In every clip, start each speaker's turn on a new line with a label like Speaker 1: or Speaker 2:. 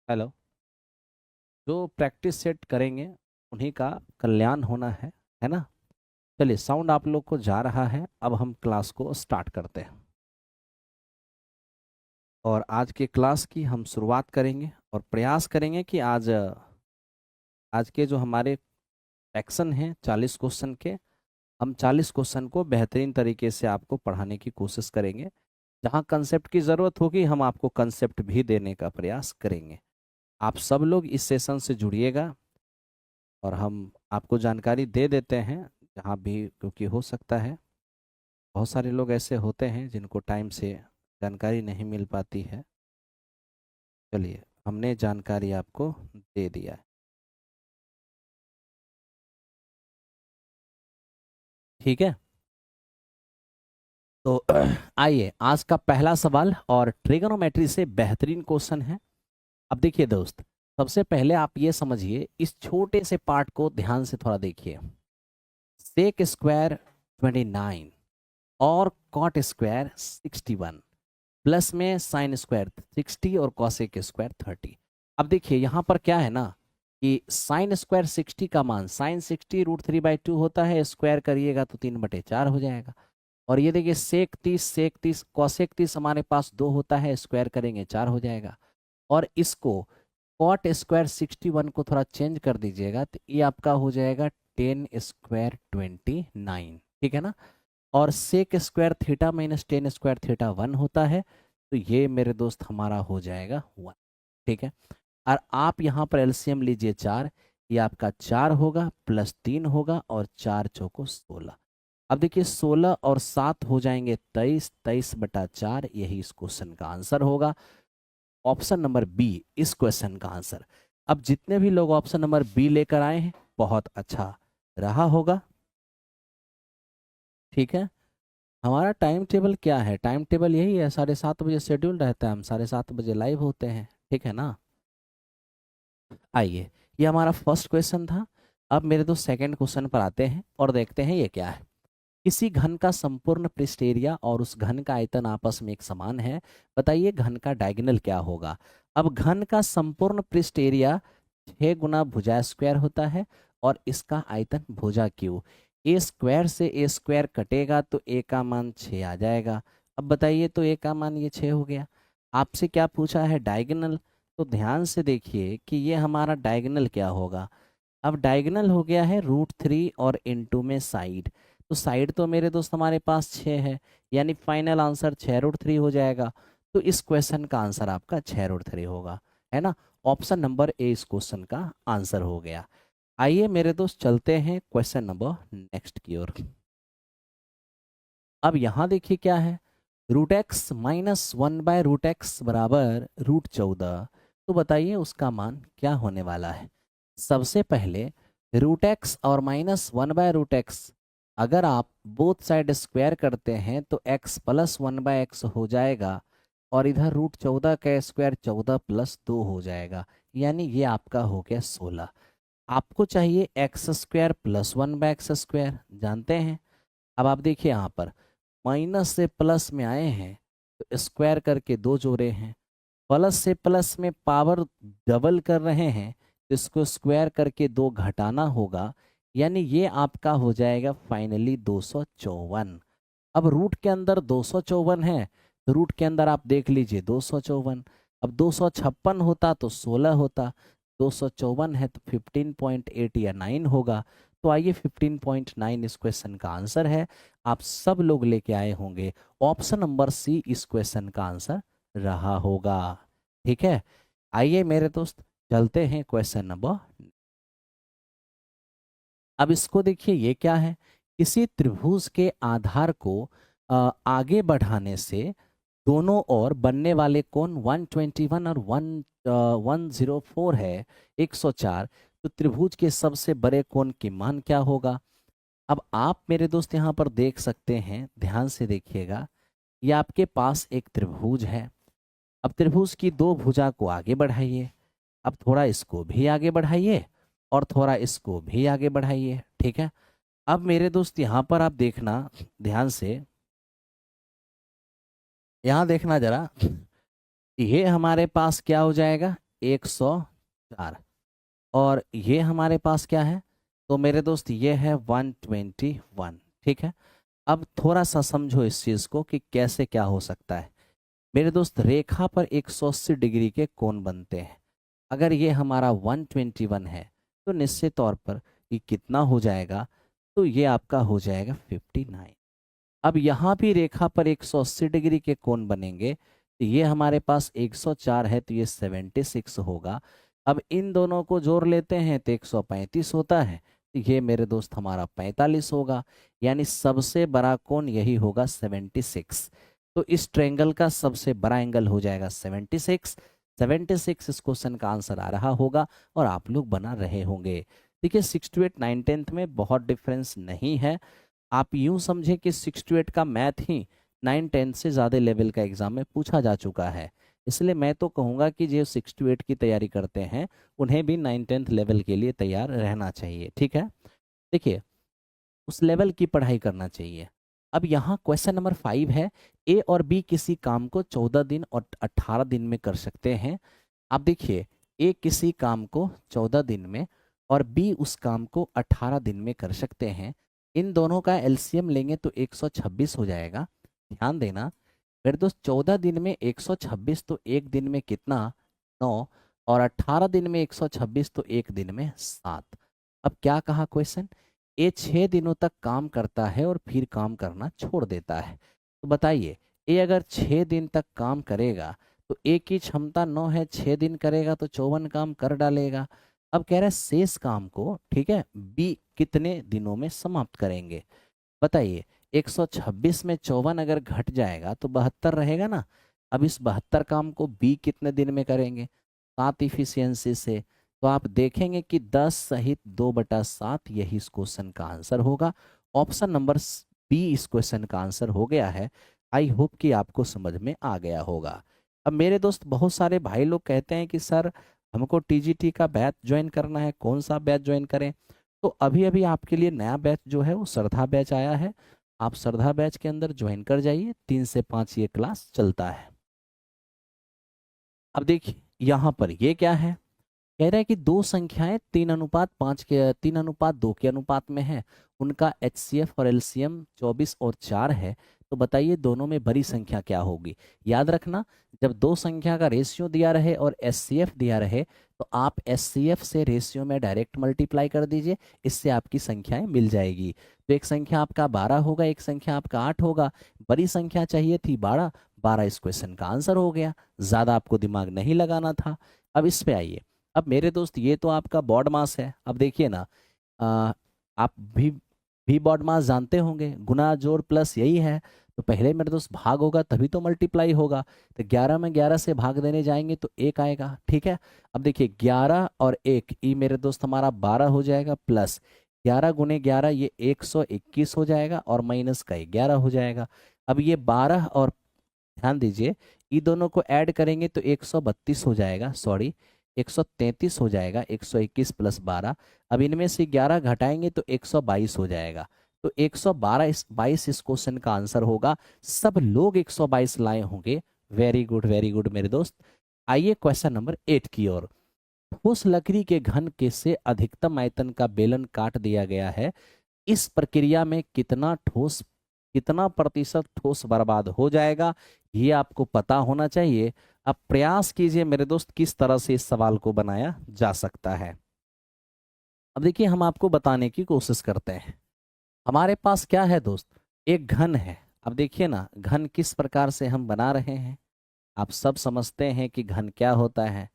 Speaker 1: Hello. जो practice set करेंगे उन्हीं का कल्याण होना है ना। चलिए, साउंड आप लोग को जा रहा है। अब हम क्लास को स्टार्ट करते हैं और आज के क्लास की हम शुरुआत करेंगे और प्रयास करेंगे कि आज के जो हमारे सेक्शन हैं 40 क्वेश्चन के, हम 40 क्वेश्चन को बेहतरीन तरीके से आपको पढ़ाने की कोशिश करेंगे। जहाँ कंसेप्ट की ज़रूरत होगी हम आपको कंसेप्ट भी देने का प्रयास करेंगे। आप सब लोग इस सेशन से जुड़िएगा और हम आपको जानकारी दे देते हैं जहाँ भी, क्योंकि हो सकता है बहुत सारे लोग ऐसे होते हैं जिनको टाइम से जानकारी नहीं मिल पाती है। चलिए, हमने जानकारी आपको दे दिया है। ठीक है, तो आइए, आज का पहला सवाल और ट्रिगोनोमेट्री से बेहतरीन क्वेश्चन है। अब देखिए दोस्त, सबसे पहले आप ये समझिए, इस छोटे से पार्ट को ध्यान से थोड़ा देखिए। सेक स्क्वायर 29 और कॉट स्क्वायर 61, प्लस में साइन स्क्वायर 60 और कॉसेक स्क्वायर 30। अब देखिए यहाँ पर क्या है ना कि साइन स्क्वायर 60 का मान साइन 60 √3/2 होता है, स्क्वायर करिएगा तो 3/4 हो जाएगा। और ये देखिए सेक 30 कॉसेक 30 हमारे पास 2 होता है, स्क्वायर करेंगे 4 हो जाएगा। और इसको कॉट स्क्वायर 61 को थोड़ा चेंज कर दीजिएगा तो ये आपका हो जाएगा 10 स्क्वायर 29। ठीक है ना। और sec square theta minus 10 square theta 1 होता है, तो ये मेरे दोस्त हमारा हो जाएगा 1। ठीक है। और आप यहाँ पर एलसीएम लीजिए 4, ये आपका 4 होगा प्लस 3 होगा और 4 चौको 16। अब देखिए 16 और 7 हो जाएंगे 23, 23/4 यही इस क्वेश्चन का आंसर होगा। ऑप्शन नंबर बी इस क्वेश्चन का आंसर। अब जितने भी लोग ऑप्शन नंबर बी लेकर आए हैं बहुत अच्छा रहा होगा। ठीक है। हमारा टाइम टेबल क्या है? टाइम टेबल यही है, 7:30 बजे शेड्यूल रहता है, हम 7:30 बजे लाइव होते हैं। ठीक है ना। आइए, ये हमारा फर्स्ट क्वेश्चन था। अब मेरे दोस्त सेकंड क्वेश्चन पर आते हैं और देखते हैं ये क्या है। किसी घन का संपूर्ण पृष्ठ एरिया और उस घन का आयतन आपस में एक समान है, बताइए घन का डायगोनल क्या होगा। अब घन का संपूर्ण पृष्ठ एरिया 6 गुना भुजा स्क्वायर होता है और इसका आयतन भुजा क्यू। ए स्क्वायर से ए स्क्वायर कटेगा तो ए का मान 6 आ जाएगा। अब बताइए, तो ए का मान ये 6 हो गया। आपसे क्या पूछा है? डायगोनल। तो ध्यान से देखिए कि ये हमारा डायगोनल क्या होगा। अब डायगोनल हो गया है √3 और इनटू में साइड। तो साइड तो मेरे दोस्त हमारे पास 6 है, यानी फाइनल आंसर 6√3 हो जाएगा। तो इस क्वेश्चन का आंसर आपका 6√3 होगा, है ना। ऑप्शन नंबर ए इस क्वेश्चन का आंसर हो गया। आइए मेरे दोस्त, चलते हैं क्वेश्चन नंबर नेक्स्ट की ओर। अब यहाँ देखिए क्या है, √x माइनस 1/√x बराबर √14। तो बताइए उसका मान क्या होने वाला है। सबसे पहले √x और माइनस 1/√x, अगर आप बोथ साइड स्क्वायर करते हैं तो x प्लस 1/x हो जाएगा और इधर √14 का स्क्वायर 14 प्लस 2 हो जाएगा, यानी ये आपका हो गया 16। आपको चाहिए एक्स स्क्वायर प्लस 1/x², जानते हैं। अब आप देखिए यहाँ पर माइनस से प्लस में आए हैं तो स्क्वायर करके 2 जोड़े हैं, प्लस से प्लस में पावर डबल कर रहे हैं तो इसको स्क्वायर करके 2 घटाना होगा, यानी ये आपका हो जाएगा फाइनली 254। अब रूट के अंदर 254 है तो रूट के अंदर आप देख लीजिए 254। अब 256 होता तो 16 होता, 254 है तो 15.8 या 9 होगा। तो आइए 15.9 इस क्वेश्चन का आंसर है। आप सब लोग लेके आए होंगे ऑप्शन नंबर सी इस क्वेश्चन का आंसर रहा होगा। ठीक है। आइए मेरे दोस्त, चलते हैं क्वेश्चन नंबर। अब इसको देखिए, ये क्या है। किसी त्रिभुज के आधार को आगे बढ़ाने से दोनों ओर बनने वाले कोण 121 और 104 है, 104। तो त्रिभुज के सबसे बड़े कोण की मान क्या होगा। अब आप मेरे दोस्त यहाँ पर देख सकते हैं, ध्यान से देखिएगा। ये आपके पास एक त्रिभुज है। अब त्रिभुज की 2 भुजा को आगे बढ़ाइए। अब थोड़ा इसको भी आगे बढ़ाइए और थोड़ा इसको भी आगे बढ़ाइए। ठीक है। अब मेरे दोस्त यहाँ पर आप देखना ध्यान से, यहाँ देखना जरा, ये हमारे पास क्या हो जाएगा, 104 और ये हमारे पास क्या है, तो मेरे दोस्त ये है 121। ठीक है, अब थोड़ा सा समझो इस चीज़ को कि कैसे क्या हो सकता है। मेरे दोस्त रेखा पर 180 डिग्री के कोण बनते हैं। अगर ये हमारा 121 है तो निश्चित तौर पर ये कितना हो जाएगा, तो ये आपका हो जाएगा 59। अब यहाँ भी रेखा पर 180 डिग्री के कोण बनेंगे, तो ये हमारे पास 104 है तो ये 76 होगा। अब इन दोनों को जोड़ लेते हैं तो 135 होता है, तो ये मेरे दोस्त हमारा 45 होगा। यानी सबसे बड़ा कोण यही होगा 76। तो इस ट्रायंगल का सबसे बड़ा एंगल हो जाएगा 76। 76 इस क्वेश्चन का आंसर आ रहा होगा और आप लोग बना रहे होंगे। देखिए 6 to 8 9 10th में बहुत डिफरेंस नहीं है। आप यूं समझे कि 6 to 8 का मैथ ही 9 10 से ज़्यादा लेवल का एग्जाम में पूछा जा चुका है। इसलिए मैं तो कहूँगा कि जो 6 to 8 की तैयारी करते हैं उन्हें भी 9 10th लेवल के लिए तैयार रहना चाहिए। ठीक है, देखिए उस लेवल की पढ़ाई करना चाहिए। अब यहाँ क्वेश्चन नंबर 5 है, ए और बी किसी काम को 14 दिन और 18 दिन में कर सकते हैं। आप देखिए ए किसी काम को 14 दिन में और बी उस काम को 18 दिन में कर सकते हैं। इन दोनों का एलसीएम लेंगे तो 126 हो जाएगा। ध्यान देना मेरे दोस्त, 14 दिन में 126 तो एक दिन में कितना 9, और 18 दिन में 126 तो एक दिन में 7। अब क्या कहा क्वेश्चन, ए 6 दिनों तक काम करता है और फिर काम करना छोड़ देता है। तो बताइए ए अगर 6 दिन तक काम करेगा तो ए की क्षमता 9 है, 6 दिन करेगा तो 54 काम कर डालेगा। अब कह रहा है शेष काम को, ठीक है, बी कितने दिनों में समाप्त करेंगे। बताइए 126 में 54 अगर घट जाएगा तो 72 रहेगा ना। अब इस 72 काम को बी कितने दिन में करेंगे, 7 इफिशियंसी से। तो आप देखेंगे कि 10 सहित 2/7 यही इस क्वेश्चन का आंसर होगा। ऑप्शन नंबर बी इस क्वेश्चन का आंसर हो गया है। आई होप कि आपको समझ में आ गया होगा। अब मेरे दोस्त बहुत सारे भाई लोग कहते हैं कि सर हमको टीजीटी का बैच ज्वाइन करना है, कौन सा बैच ज्वाइन करें। तो अभी अभी आपके लिए नया बैच जो है वो श्रद्धा बैच आया है। आप श्रद्धा बैच के अंदर ज्वाइन कर जाइए, 3 से 5 ये क्लास चलता है। अब देखिए यहाँ पर ये क्या है, कह रहा है कि दो संख्याएं 3:5 के 3:2 के अनुपात में है, उनका एचसीएफ और एलसीएम 24 और 4 है। तो बताइए दोनों में बड़ी संख्या क्या होगी। याद रखना जब दो संख्या का रेशियो दिया रहे और एचसीएफ दिया रहे तो आप एचसीएफ से रेशियो में डायरेक्ट मल्टीप्लाई कर दीजिए, इससे आपकी संख्याएं मिल जाएगी। तो एक संख्या आपका 12 होगा, एक संख्या आपका 8 होगा। बड़ी संख्या चाहिए थी 12, 12 इस क्वेश्चन का आंसर हो गया। ज़्यादा आपको दिमाग नहीं लगाना था। अब इस पे आइए। अब मेरे दोस्त ये तो आपका बॉड मास है। अब देखिए ना, आप भी बॉड मास जानते होंगे, गुना जोड़ प्लस यही है। तो पहले मेरे दोस्त भाग होगा तभी तो मल्टीप्लाई होगा। तो 11 में 11 से भाग देने जाएंगे तो 1 आएगा। ठीक है, अब देखिए 11 और 1 ये मेरे दोस्त हमारा 12 हो जाएगा, प्लस 11 गुने 11 ये 121 हो जाएगा, और माइनस का 11 हो जाएगा। अब ये 12 और ध्यान दीजिए ये दोनों को ऐड करेंगे तो 132 हो जाएगा, सॉरी 133 हो जाएगा, 121 प्लस 12। अब इनमें से 11 घटाएंगे तो 122 हो जाएगा। तो 122 इस क्वेश्चन का आंसर होगा। सब लोग 122 लाए होंगे। वेरी गुड वेरी गुड मेरे दोस्त। आइए क्वेश्चन नंबर 8 की ओर। ठोस लकड़ी के घन के से अधिकतम आयतन का बेलन काट दिया गया है। इस प्रक्रिया में कितना प्रतिशत ठोस बर्बाद हो जाएगा, ये आपको पता होना चाहिए। अब प्रयास कीजिए मेरे दोस्त किस तरह से इस सवाल को बनाया जा सकता है। अब देखिए हम आपको बताने की कोशिश करते हैं। हमारे पास क्या है दोस्त, एक घन है। अब देखिए ना घन किस प्रकार से हम बना रहे हैं। आप सब समझते हैं कि घन क्या होता है।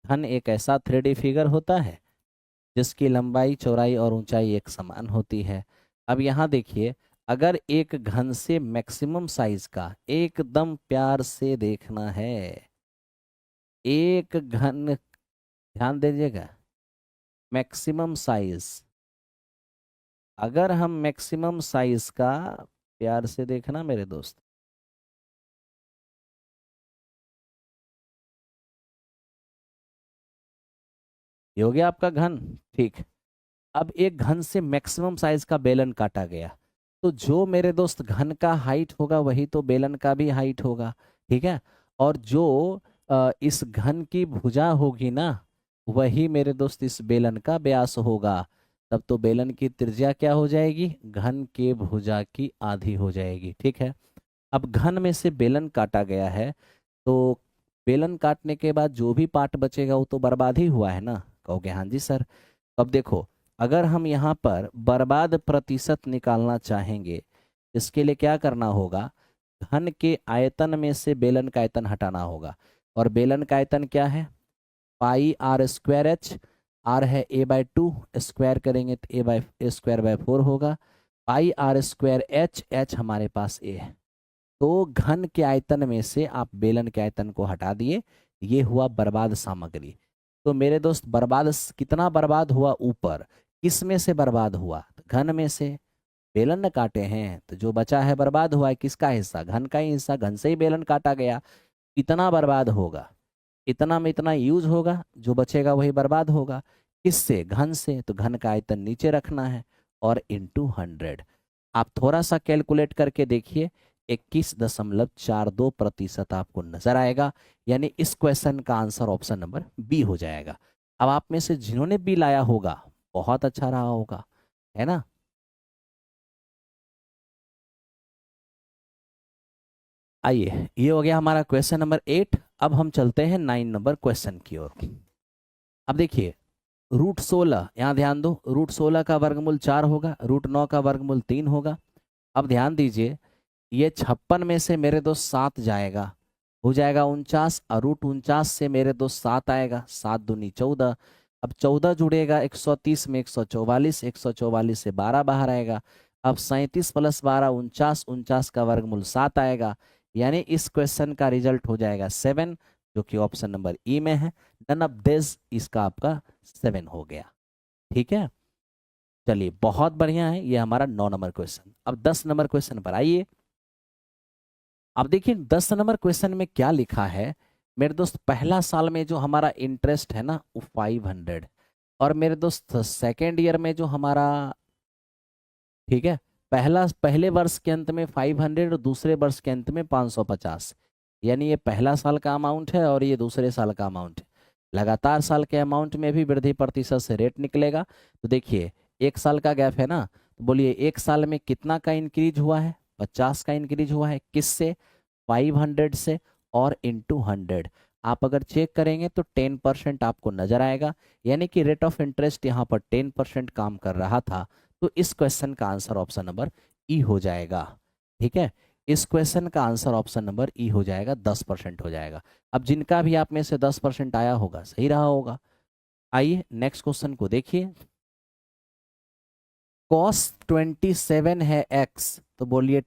Speaker 1: घन एक ऐसा 3D फिगर होता है जिसकी लंबाई चौड़ाई और ऊंचाई एक समान होती है। अब यहाँ देखिए अगर एक घन से मैक्सिमम साइज का एकदम प्यार से देखना है, एक घन ध्यान दीजिएगा मैक्सिमम साइज, अगर हम मैक्सिमम साइज का प्यार से देखना मेरे दोस्त, ये हो गया आपका घन। ठीक, अब एक घन से मैक्सिमम साइज का बेलन काटा गया तो जो मेरे दोस्त घन का हाइट होगा वही तो बेलन का भी हाइट होगा। ठीक है, और जो इस घन की भुजा होगी ना, वही मेरे दोस्त इस बेलन का व्यास होगा। तब तो बेलन की त्रिज्या क्या हो जाएगी, घन के भुजा की आधी हो जाएगी। ठीक है, अब घन में से बेलन काटा गया है, तो बेलन काटने के बाद जो भी पार्ट बचेगा वो तो बर्बाद ही हुआ है ना। कहोगे हाँ जी सर। अब देखो, अगर हम यहाँ पर बर्बाद प्रतिशत निकालना चाहेंगे, इसके लिए क्या करना होगा, घन के आयतन में से बेलन का आयतन हटाना होगा। और बेलन का आयतन क्या है, पाई आर स्क्वायर एच। आर है a/2, स्क्वायर करेंगे तो a/4 होगा। पाई आर स्क्वायर एच, एच हमारे पास a है। तो घन के आयतन में से आप बेलन के आयतन को हटा दिए, ये हुआ बर्बाद सामग्री। तो मेरे दोस्त बर्बाद कितना बर्बाद हुआ, ऊपर किस में से बर्बाद हुआ, तो घन में से। बेलन न काटे हैं तो जो बचा है बर्बाद हुआ है, किसका हिस्सा, घन का ही हिस्सा, घन से ही बेलन काटा गया। इतना बर्बाद होगा, इतना में इतना यूज होगा, जो बचेगा वही बर्बाद होगा। किससे, घन से, तो घन का आयतन नीचे रखना है और इंटू 100। आप थोड़ा सा कैलकुलेट करके देखिए, 21.42% आपको नजर आएगा। यानी इस क्वेश्चन का आंसर ऑप्शन नंबर बी हो जाएगा। अब आप में से जिन्होंने बी लाया होगा, बहुत अच्छा रहा होगा, है ना। आइए, ये हो गया हमारा क्वेश्चन नंबर 8। अब हम चलते हैं 9 नंबर क्वेश्चन की ओर। अब देखिए, √16, यहाँ ध्यान दो, √16 का वर्गमूल 4 होगा, √9 का वर्गमूल 3 होगा। अब ध्यान दीजिए, ये 56 में से मेरे दोस्त 7 जाएगा, हो जाएगा 49, और √49 से मेरे दोस्त 7 आएगा, 7 दूनी 14। अब 14 जुड़ेगा 130 में, 144, 144 से 12 बाहर आएगा। अब 37 + 12 49, 49 का वर्गमूल 7 आएगा। यानी इस क्वेश्चन का रिजल्ट हो जाएगा 7, जो कि ऑप्शन नंबर ई में है। नन ऑफ दिस, इसका आपका 7 हो गया। ठीक है, चलिए बहुत बढ़िया है, ये हमारा 9 नंबर क्वेश्चन। अब 10 नंबर क्वेश्चन पर आइए। अब देखिए 10 नंबर क्वेश्चन में क्या लिखा है मेरे दोस्त, पहला साल में जो हमारा इंटरेस्ट है ना वो 500, और मेरे दोस्त सेकेंड ईयर में जो हमारा, ठीक है, पहले वर्ष के अंत में 500 और दूसरे वर्ष के अंत में 550। यानी ये पहला साल का अमाउंट है और ये दूसरे साल का अमाउंट है। लगातार साल के अमाउंट में भी वृद्धि प्रतिशत से रेट निकलेगा। तो देखिए, एक साल का गैप है ना, तो बोलिए एक साल में कितना का इंक्रीज हुआ है, 50 का इंक्रीज हुआ है। किससे, 500 से, और इंटू 100। आप अगर चेक करेंगे तो 10% आपको नजर आएगा। यानी कि रेट ऑफ इंटरेस्ट यहाँ पर 10% काम कर रहा था। तो इस क्वेश्चन का आंसर ऑप्शन नंबर ई हो जाएगा। ठीक है, इस क्वेश्चन का आंसर ऑप्शन नंबर ई हो जाएगा, 10% हो जाएगा। अब जिनका भी आप में से 10% आया होगा, सही रहा होगा। आइए नेक्स्ट क्वेश्चन को देखिए। cos 27 है x, तो बोलिए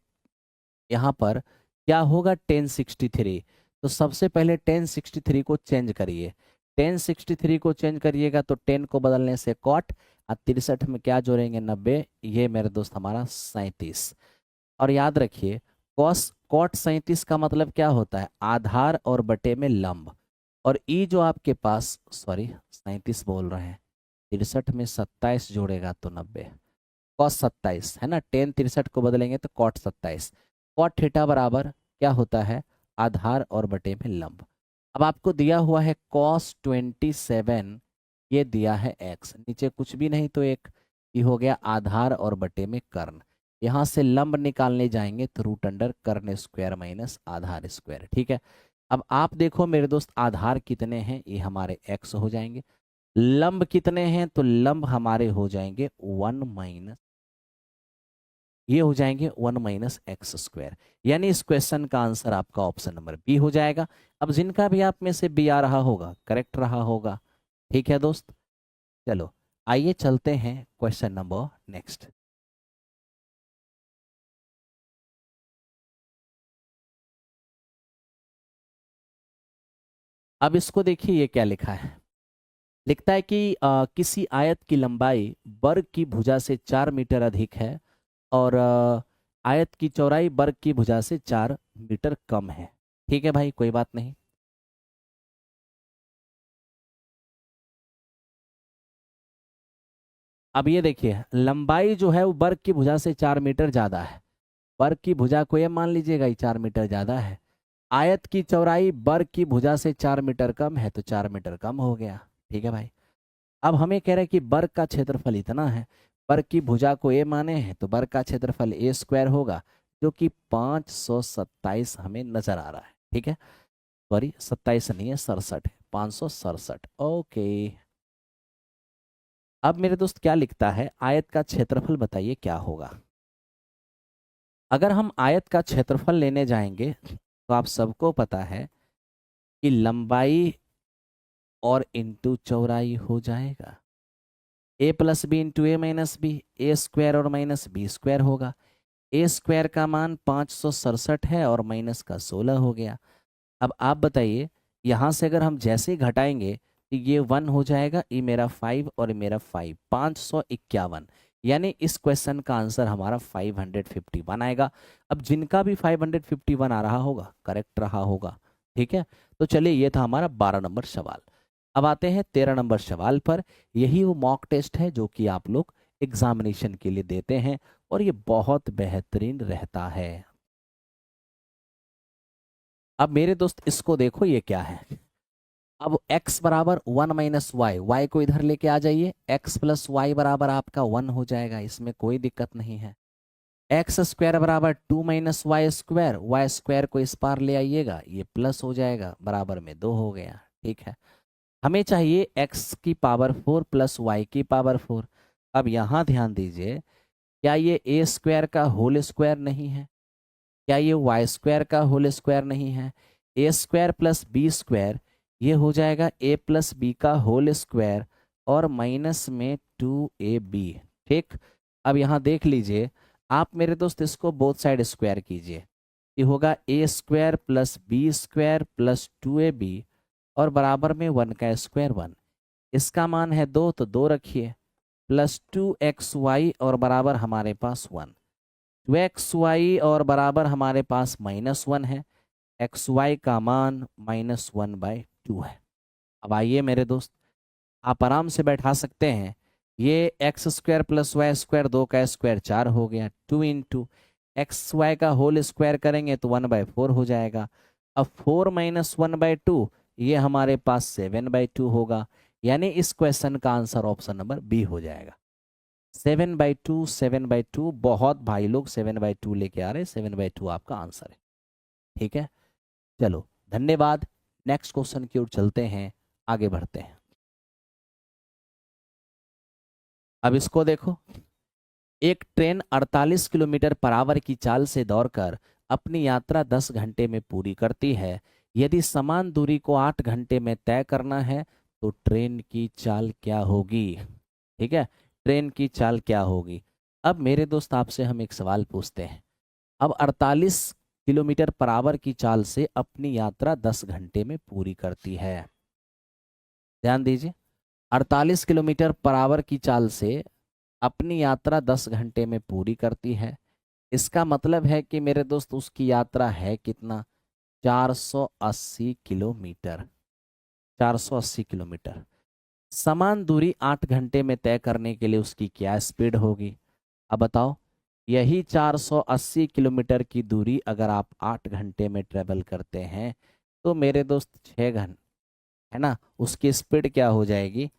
Speaker 1: यहाँ पर क्या होगा, 1063। तो सबसे पहले 1063 को चेंज करिए। 1063 को चेंज करिएगा तो 10 को बदलने से cot, और 63 में क्या जोड़ेंगे, 90। ये मेरे दोस्त हमारा 37। और याद रखिए, cot 37 का मतलब क्या होता है, आधार और बटे में लंब। और ई जो आपके पास, सॉरी 37 बोल रहे हैं, 63 में 27 जोड़ेगा तो 90, cos 27 है ना। 10 63 को बदलेंगे तो cot 27। cot थीटा बराबर क्या होता है, आधार और बटे में लंब। अब आपको दिया हुआ है cos 27, ये दिया है x, नीचे कुछ भी नहीं तो एक, ये हो गया आधार और बटे में कर्ण। यहाँ से लंब निकालने जाएंगे तो √अंडर कर्ण स्क्वायर माइनस आधार स्क्वायर। ठीक है, अब आप देखो मेरे दोस्त, आधार कितने हैं, ये हमारे x हो जाएंगे। लंब कितने हैं, तो लंब हमारे हो जाएंगे 1 माइनस, ये हो जाएंगे 1 - x²। यानी इस क्वेश्चन का आंसर आपका ऑप्शन नंबर बी हो जाएगा। अब जिनका भी आप में से बी आ रहा होगा, करेक्ट रहा होगा। ठीक है दोस्त, चलो आइए चलते हैं क्वेश्चन नंबर नेक्स्ट। अब इसको देखिए, ये क्या लिखा है, लिखता है कि किसी आयत की लंबाई वर्ग की भुजा से 4 मीटर अधिक है, और आयत की चौड़ाई वर्ग की भुजा से 4 मीटर कम है। ठीक है भाई, कोई बात नहीं। अब ये देखिए, लंबाई जो है वो वर्ग की भुजा से 4 मीटर ज़्यादा है। वर्ग की भुजा को ये मान लीजिएगा, ये 4 मीटर ज़्यादा है। आयत की चौड़ाई वर्ग की भुजा से 4 मीटर कम है तो 4 मीटर कम हो गया। ठीक है भाई। अब हमें कह रहा है कि वर्ग का क्षेत्रफल इतना है, वर्ग की भुजा को ए माने हैं तो वर्ग का क्षेत्रफल ए स्क्वायर होगा, जो कि 527 हमें नजर आ रहा है। ठीक है, सॉरी 27 नहीं है, 67 है, 567। ओके। अब मेरे दोस्त क्या लिखता है, आयत का क्षेत्रफल बताइए क्या होगा। अगर हम आयत का क्षेत्रफल लेने जाएंगे तो आप सबको पता है कि लंबाई और इंटू चौड़ाई हो जाएगा, ए प्लस बी इंटू ए माइनस बी, ए स्क्वायर और माइनस बी स्क्वायर होगा। ए स्क्वायर का मान 567 है और माइनस का 16 हो गया। अब आप बताइए, यहाँ से अगर हम जैसे ही घटाएंगे तो ये 1 हो जाएगा, ये मेरा 5 और ये मेरा 5, 551। यानी इस क्वेश्चन का आंसर हमारा 551 आएगा। अब जिनका भी 551 आ रहा होगा करेक्ट रहा होगा। ठीक है, तो चलिए ये था हमारा 12 नंबर सवाल। अब आते हैं 13 नंबर सवाल पर। यही वो मॉक टेस्ट है जो कि आप लोग एग्जामिनेशन के लिए देते हैं और ये बहुत बेहतरीन रहता है। अब मेरे दोस्त इसको देखो, ये क्या है। अब x बराबर 1 माइनस वाई, वाई को इधर लेके आ जाइए, x प्लस वाई बराबर आपका 1 हो जाएगा, इसमें कोई दिक्कत नहीं है। एक्स स्क्वायर बराबर 2 minus Y square, Y square को इस पार ले आइएगा, ये प्लस हो जाएगा, बराबर में 2 हो गया। ठीक है, हमें चाहिए x की पावर 4 प्लस वाई की पावर 4। अब यहाँ ध्यान दीजिए, क्या ये ए स्क्वायर का होल स्क्वायर नहीं है, क्या ये वाई स्क्वायर का होल स्क्वायर नहीं है। ए स्क्वायर प्लस बी स्क्वायर ये हो जाएगा ए प्लस बी का होल स्क्वायर और माइनस में 2ab। ठीक, अब यहाँ देख लीजिए आप मेरे दोस्त, इसको बोथ साइड स्क्वायर कीजिए, ये होगा A square plus B square plus 2ab और बराबर में 1 का स्क्वायर 1, इसका मान है 2 तो 2 रखिए, प्लस 2xy और बराबर हमारे पास 1, 2xy और बराबर हमारे पास -1 है, xy का मान -1/2 है। अब आइए मेरे दोस्त, आप आराम से बैठा सकते हैं, ये X square plus Y square, 2 का स्क्वायर 4 हो गया, 2 इंटू एक्स वाई का होल स्क्वायर करेंगे तो 1/4 हो जाएगा। अब 4 माइनस 1/2 ये हमारे पास 7/2 होगा, यानी इस क्वेश्चन का आंसर ऑप्शन नंबर बी हो जाएगा। 7/2, 7/2, बहुत भाई लोग 7/2 लेके आ रहे हैं, 7/2 आपका आंसर है। ठीक है, चलो धन्यवाद। नेक्स्ट क्वेश्चन की ओर चलते हैं, आगे बढ़ते हैं। अब इसको देखो, एक ट्रेन 48 किलोमीटर पर आवर की चाल से दौड़कर अपनी यात्रा 10 घंटे में पूरी करती है। यदि समान दूरी को 8 घंटे में तय करना है तो ट्रेन की चाल क्या होगी। ठीक है, ट्रेन की चाल क्या होगी। अब मेरे दोस्त आपसे हम एक सवाल पूछते हैं। अब 48 किलोमीटर पर आवर की चाल से अपनी यात्रा 10 घंटे में पूरी करती है। ध्यान दीजिए, 48 किलोमीटर पर आवर की चाल से अपनी यात्रा 10 घंटे में पूरी करती है। इसका मतलब है कि मेरे दोस्त उसकी यात्रा है कितना, 480 किलोमीटर, 480 किलोमीटर। समान दूरी 8 घंटे में तय करने के लिए उसकी क्या स्पीड होगी। अब बताओ, यही 480 किलोमीटर की दूरी अगर आप 8 घंटे में ट्रेवल करते हैं तो मेरे दोस्त 6 घंटे है ना, उसकी स्पीड क्या हो जाएगी,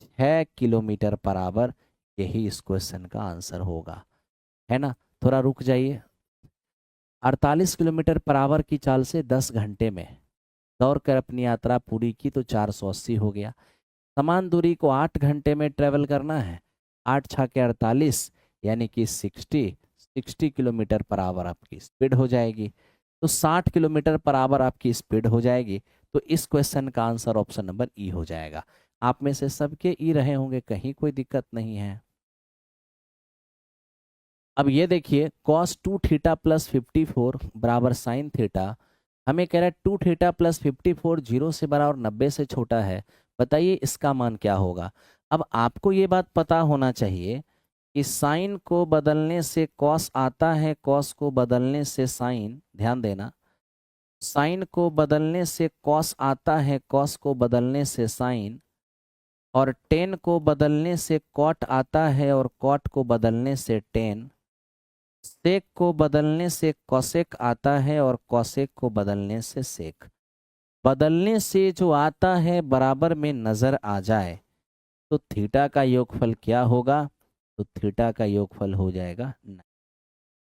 Speaker 1: 6 किलोमीटर पर आवर। यही इस क्वेश्चन का आंसर होगा, है ना। थोड़ा रुक जाइए, 48 किलोमीटर पर आवर की चाल से 10 घंटे में दौड़कर अपनी यात्रा पूरी की तो 480 हो गया। समान दूरी को 8 घंटे में ट्रेवल करना है, 8 छः के 48 यानी कि 60 किलोमीटर पर आवर आपकी स्पीड हो जाएगी। तो 60 किलोमीटर पर आवर आपकी स्पीड हो जाएगी, तो इस क्वेश्चन का आंसर ऑप्शन नंबर ई हो जाएगा। आप में से सबके ई रहे होंगे, कहीं कोई दिक्कत नहीं है। अब ये देखिए, cos 2 थीटा प्लस 54 बराबर साइन थीटा। हमें कह रहा है 2 थीटा प्लस 54 0 से बड़ा और 90 से छोटा है, बताइए इसका मान क्या होगा। अब आपको ये बात पता होना चाहिए कि साइन को बदलने से कॉस आता है, कॉस को बदलने से साइन, ध्यान देना, साइन को बदलने से कॉस आता है, कॉस को बदलने से साइन, और टेन को बदलने से कॉट आता है और कॉट को बदलने से टेन। सेक को बदलने से कॉसेक आता है और कॉसेक को बदलने से सेक। बदलने से जो आता है बराबर में नजर आ जाए तो थीटा का योगफल क्या होगा? तो थीटा का योगफल हो जाएगा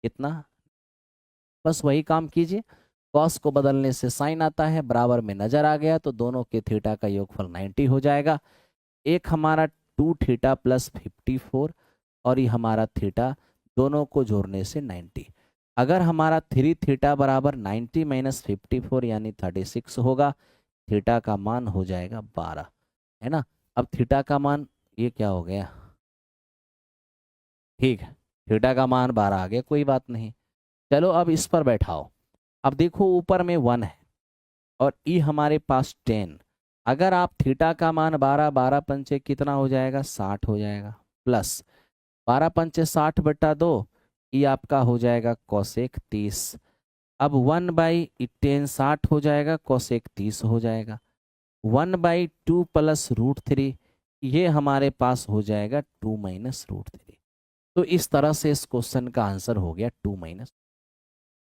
Speaker 1: कितना? बस वही काम कीजिए। कॉस को बदलने से साइन आता है, बराबर में नजर आ गया तो दोनों के थीटा का योगफल 90 हो जाएगा। एक हमारा 2 थीटा प्लस 54 और ये हमारा थीटा, दोनों को जोड़ने से 90। अगर हमारा 3 थीटा बराबर 90 माइनस 54 यानी 36 होगा, थीटा का मान हो जाएगा 12, है ना। अब थीटा का मान ये क्या हो गया? ठीक है, थीटा का मान 12 आ गया, कोई बात नहीं। चलो अब इस पर बैठाओ। अब देखो ऊपर में 1 है और ई हमारे पास 10। अगर आप थीटा का मान 12, 12 पंचे कितना हो जाएगा? 60 हो जाएगा, प्लस 12 पंचे 60/2, ई आपका हो जाएगा कोसेक 30। अब 1/10 60 हो जाएगा, कोसेक 30 हो जाएगा। 1/2 प्लस √3, ये हमारे पास हो जाएगा 2 माइनस √3। तो इस तरह से इस क्वेश्चन का आंसर हो गया 2 माइनस।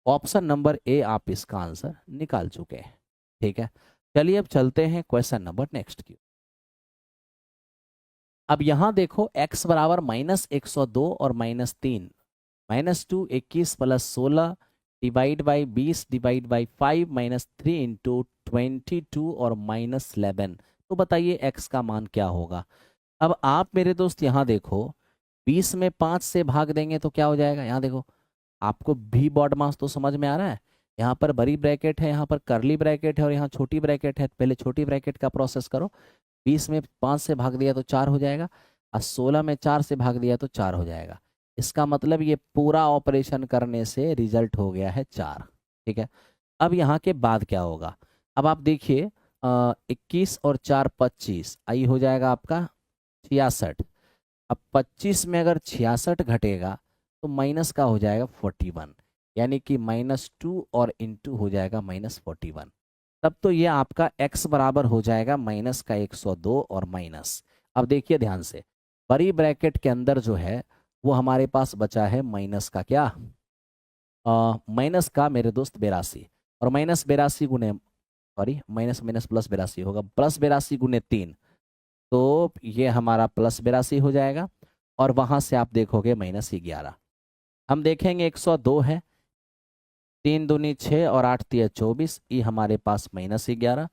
Speaker 1: ऑप्शन नंबर ए आप इसका आंसर निकाल चुके हैं। ठीक है, चलिए अब चलते हैं क्वेश्चन नंबर नेक्स्ट की। अब यहां देखो x बराबर -102 और -3, -2 21 plus 16 divide by 20 divide by 5 -3 into 22 और -11। तो बताइए x का मान क्या होगा? अब आप मेरे दोस्त यहाँ देखो, 20 में 5 से भाग देंगे तो क्या हो जाएगा? यहाँ देखो, आपको भी बॉड मास तो समझ में आ रहा है। यहाँ पर बड़ी ब्रैकेट है, यहाँ पर करली ब्रैकेट है और यहाँ छोटी ब्रैकेट है। पहले छोटी ब्रैकेट का प्रोसेस करो। 20 में 5 से भाग दिया तो 4 हो जाएगा और 16 में 4 से भाग दिया तो 4 हो जाएगा। इसका मतलब ये पूरा ऑपरेशन करने से रिजल्ट हो गया है 4। ठीक है, अब यहाँ के बाद क्या होगा? अब आप देखिए, 21 और 4 25, आई हो जाएगा आपका 66। अब 25 में अगर 66 घटेगा तो माइनस का हो जाएगा 41, यानी कि -2 और इंटू हो जाएगा -41। तब तो ये आपका x बराबर हो जाएगा माइनस का 102 और माइनस। अब देखिए ध्यान से, बड़ी ब्रैकेट के अंदर जो है वो हमारे पास बचा है माइनस का क्या? माइनस का मेरे दोस्त 82, और -82 गुने, सॉरी माइनस माइनस प्लस 82 होगा, +82 गुने 3, तो ये हमारा +82 हो जाएगा। और वहां से आप देखोगे -11। हम देखेंगे 102 है, 3 दूनी 6 और 8 तिया 24, ये हमारे पास -11।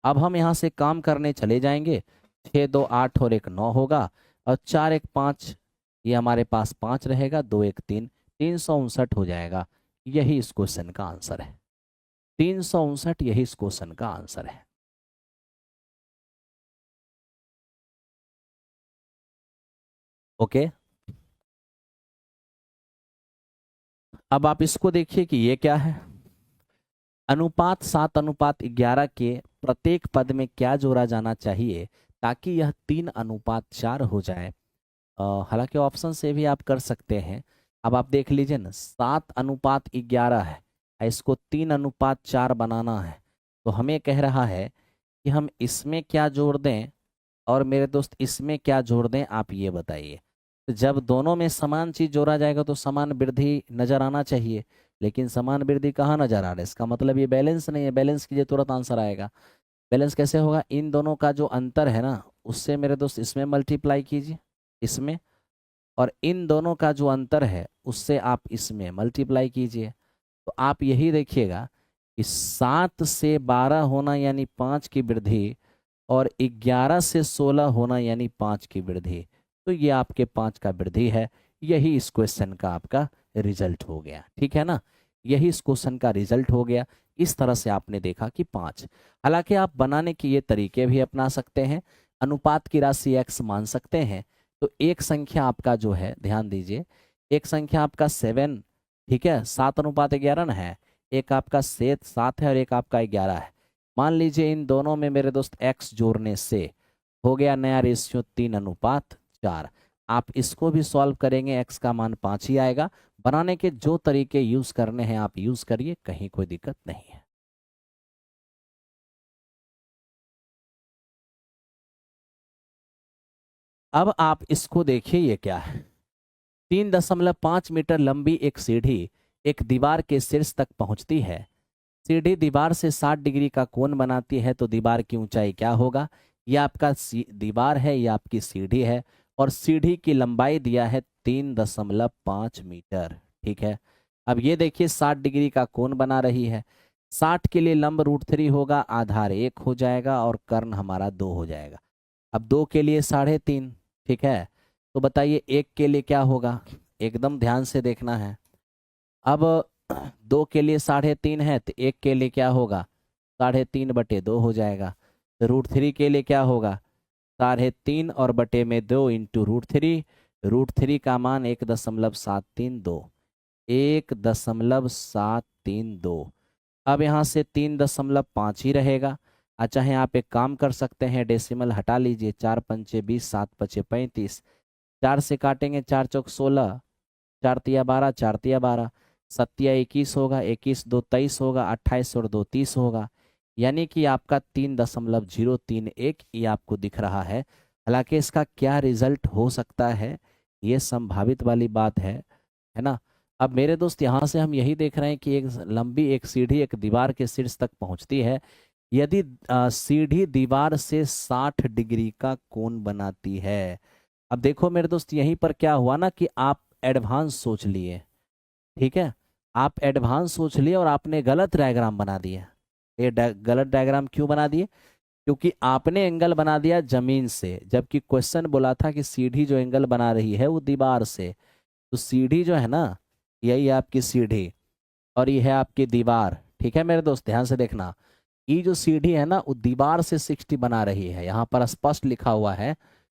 Speaker 1: अब हम यहाँ से काम करने चले जाएंगे। 6 2 8 और 1 9 होगा, और 4 1 5, ये हमारे पास 5 रहेगा, 2 1 3, 359 हो जाएगा। यही इस क्वेश्चन का आंसर है, 359 यही इस क्वेश्चन का आंसर है। ओके, अब आप इसको देखिए कि ये क्या है। अनुपात 7:11 के प्रत्येक पद में क्या जोड़ा जाना चाहिए ताकि यह 3:4 हो जाए? हालांकि ऑप्शन से भी आप कर सकते हैं। अब आप देख लीजिए ना, 7:11 है, इसको 3:4 बनाना है, तो हमें कह रहा है कि हम इसमें क्या जोड़ दें और मेरे दोस्त इसमें क्या जोड़ दें, आप ये बताइए। तो जब दोनों में समान चीज जोड़ा जाएगा तो समान वृद्धि नजर आना चाहिए, लेकिन समान वृद्धि कहाँ नजर आ रहा है? इसका मतलब ये बैलेंस नहीं है। बैलेंस कीजिए तुरंत आंसर आएगा। बैलेंस कैसे होगा? इन दोनों का जो अंतर है ना, उससे मेरे दोस्त इसमें मल्टीप्लाई कीजिए, इसमें, और इन दोनों का जो अंतर है उससे आप इसमें मल्टीप्लाई कीजिए। तो आप यही देखिएगा कि 7 से 12 होना यानी 5 की वृद्धि, और 11 से 16 होना यानी 5 की वृद्धि, तो ये आपके 5 का वृद्धि है। यही इस क्वेश्चन का आपका रिजल्ट हो गया। ठीक है ना, यही इस क्वेश्चन का रिजल्ट हो गया। इस तरह से आपने देखा कि 5। हालांकि आप बनाने के ये तरीके भी अपना सकते हैं। अनुपात की राशि x मान सकते हैं। तो एक संख्या आपका जो है, ध्यान दीजिए, एक संख्या आपका 7, ठीक है, 7:11 ना है। एक आपका 7 है और एक आपका 11 है। मान लीजिए इन दोनों में मेरे दोस्त x जोड़ने से हो गया नया रेशियो 3:4। आप इसको भी सॉल्व करेंगे, x का मान 5 ही आएगा। बनाने के जो तरीके यूज करने हैं आप यूज करिए, कहीं कोई दिक्कत नहीं है। अब आप इसको देखिए, ये क्या है? 3.5 मीटर लंबी एक सीढ़ी एक दीवार के शीर्ष तक पहुंचती है। सीढ़ी दीवार से 60 डिग्री का कोण बनाती है, तो दीवार की ऊंचाई क्या होगा? यह आपका दीवार है, यह आपकी सीढ़ी है, और सीढ़ी की लंबाई दिया है 3.5 मीटर। ठीक है, अब ये देखिए 60 डिग्री का कोण बना रही है। 60 के लिए लंब √3 होगा, आधार 1 हो जाएगा और कर्ण हमारा 2 हो जाएगा। अब 2 के लिए 3.5। ठीक है, तो बताइए 1 के लिए क्या होगा? एकदम ध्यान से देखना है। अब 2 के लिए 3.5 है, तो 1 के लिए क्या होगा? 3.5/2 हो जाएगा। तो √3 के लिए क्या होगा? 3.5 और बटे में 2 इंटू √3। √3 का मान 1.732, 1.732। अब यहाँ से 3.5 ही रहेगा। चाहे आप एक काम कर सकते हैं, डेसिमल हटा लीजिए। 4 पंचे 20, 7 पचे 35, 4 से काटेंगे 4 चौक 16, 4 तिया 12, 4 तिया 12, 7 तिया 21 होगा, 21 2 23 होगा, 28 और 2 30 होगा। यानी कि आपका 3.031 ये आपको दिख रहा है। हालांकि इसका क्या रिजल्ट हो सकता है, ये संभावित वाली बात है ना। अब मेरे दोस्त यहाँ से हम यही देख रहे हैं कि एक लंबी एक सीढ़ी एक दीवार के शीर्ष तक पहुंचती है। यदि सीढ़ी दीवार से 60 डिग्री का कोण बनाती है। अब देखो मेरे दोस्त, यहीं पर क्या हुआ ना कि आप एडवांस सोच लिए। ठीक है, आप एडवांस सोच लिए और आपने गलत डायग्राम बना दिया। ये गलत डायग्राम क्यों बना दिए? क्योंकि आपने एंगल बना दिया जमीन से, जबकि क्वेश्चन बोला था कि सीढ़ी जो एंगल बना रही है वो दीवार से। तो सीढ़ी जो है ना, यही है आपकी सीढ़ी और ये है आपकी दीवार। ठीक है मेरे दोस्त, ध्यान से देखना। ये जो सीढ़ी है ना, वो दीवार से 60 बना रही है। यहाँ पर स्पष्ट लिखा हुआ है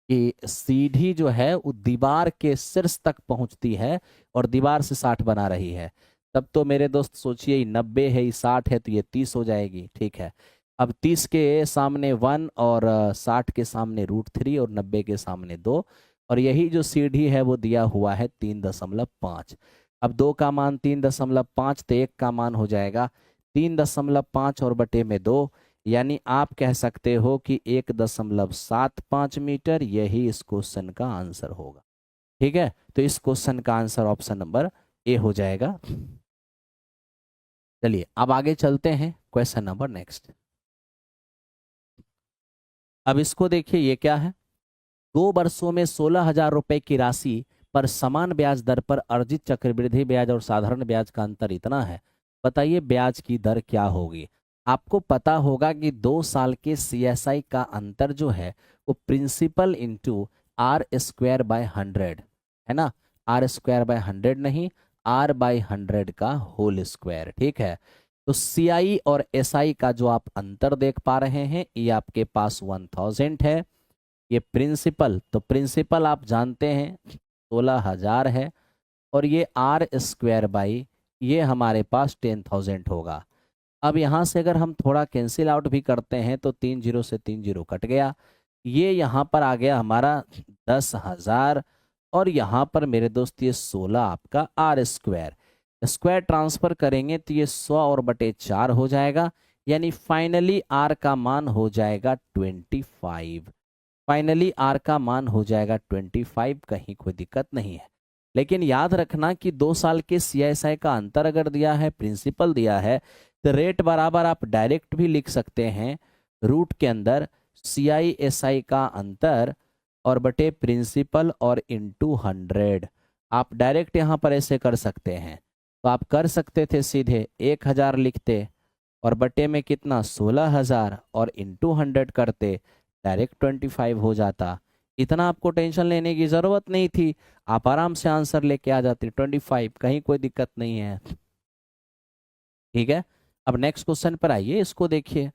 Speaker 1: कि सीढ़ी जो है वो दीवार के शीर्ष तक पहुंचती है और दीवार से 60 बना रही है। तब तो मेरे दोस्त सोचिए, 90 है, ये 60 है, तो ये 30 हो जाएगी। ठीक है, अब 30 के सामने 1 और 60 के सामने √3 और 90 के सामने 2, और यही जो सीढ़ी है वो दिया हुआ है 3.5। अब 2 का मान 3.5, तो 1 का मान हो जाएगा 3.5 और बटे में 2, यानी आप कह सकते हो कि 1.75 मीटर। यही इस क्वेश्चन का आंसर होगा। ठीक है, तो इस क्वेश्चन का आंसर ऑप्शन नंबर ए हो जाएगा। चलिए अब आगे चलते हैं, क्वेश्चन नंबर नेक्स्ट। अब इसको देखिए, ये क्या है? 2 वर्षों में 16,000 रुपए की राशि पर समान ब्याज दर पर अर्जित चक्रवृद्धि ब्याज और साधारण ब्याज का अंतर इतना है। बताइए ब्याज की दर क्या होगी? आपको पता होगा कि 2 साल के CSI का अंतर जो है वो प्रिंसिपल इंटू R²/100 है ना। R²/100 नहीं, R/100 का होल स्क्वायर। ठीक है, तो CI और SI का जो आप अंतर देख पा रहे हैं, ये आपके पास 1000 है। ये प्रिंसिपल, तो प्रिंसिपल आप जानते हैं 16,000 है, और ये R² ये हमारे पास 10,000 होगा। अब यहाँ से अगर हम थोड़ा कैंसिल आउट भी करते हैं तो 3 0 से 3 0 कट गया। ये यहाँ पर आ गया हमारा 10,000, और यहाँ पर मेरे दोस्त ये 16 आपका R²। स्क्वायर ट्रांसफर करेंगे तो ये 100 और बटे 4 हो जाएगा, यानी फाइनली R का मान हो जाएगा 25। फाइनली R का मान हो जाएगा 25, कहीं कोई दिक्कत नहीं है। लेकिन याद रखना कि 2 साल के CSI का अंतर अगर दिया है, प्रिंसिपल दिया है, तो रेट बराबर आप डायरेक्ट भी लिख सकते हैं रूट के अंदर CI SI का अंतर और बटे प्रिंसिपल और इंटू 100। आप डायरेक्ट यहाँ पर ऐसे कर सकते हैं। तो आप कर सकते थे सीधे 1000 लिखते और बटे में कितना 16,000 और इंटू 100 करते, डायरेक्ट 25 हो जाता। इतना आपको टेंशन लेने की जरूरत नहीं थी, आप आराम से आंसर लेके आ जाते 25, कहीं कोई दिक्कत नहीं है। ठीक है, अब नेक्स्ट क्वेश्चन पर आइए, इसको देखिए।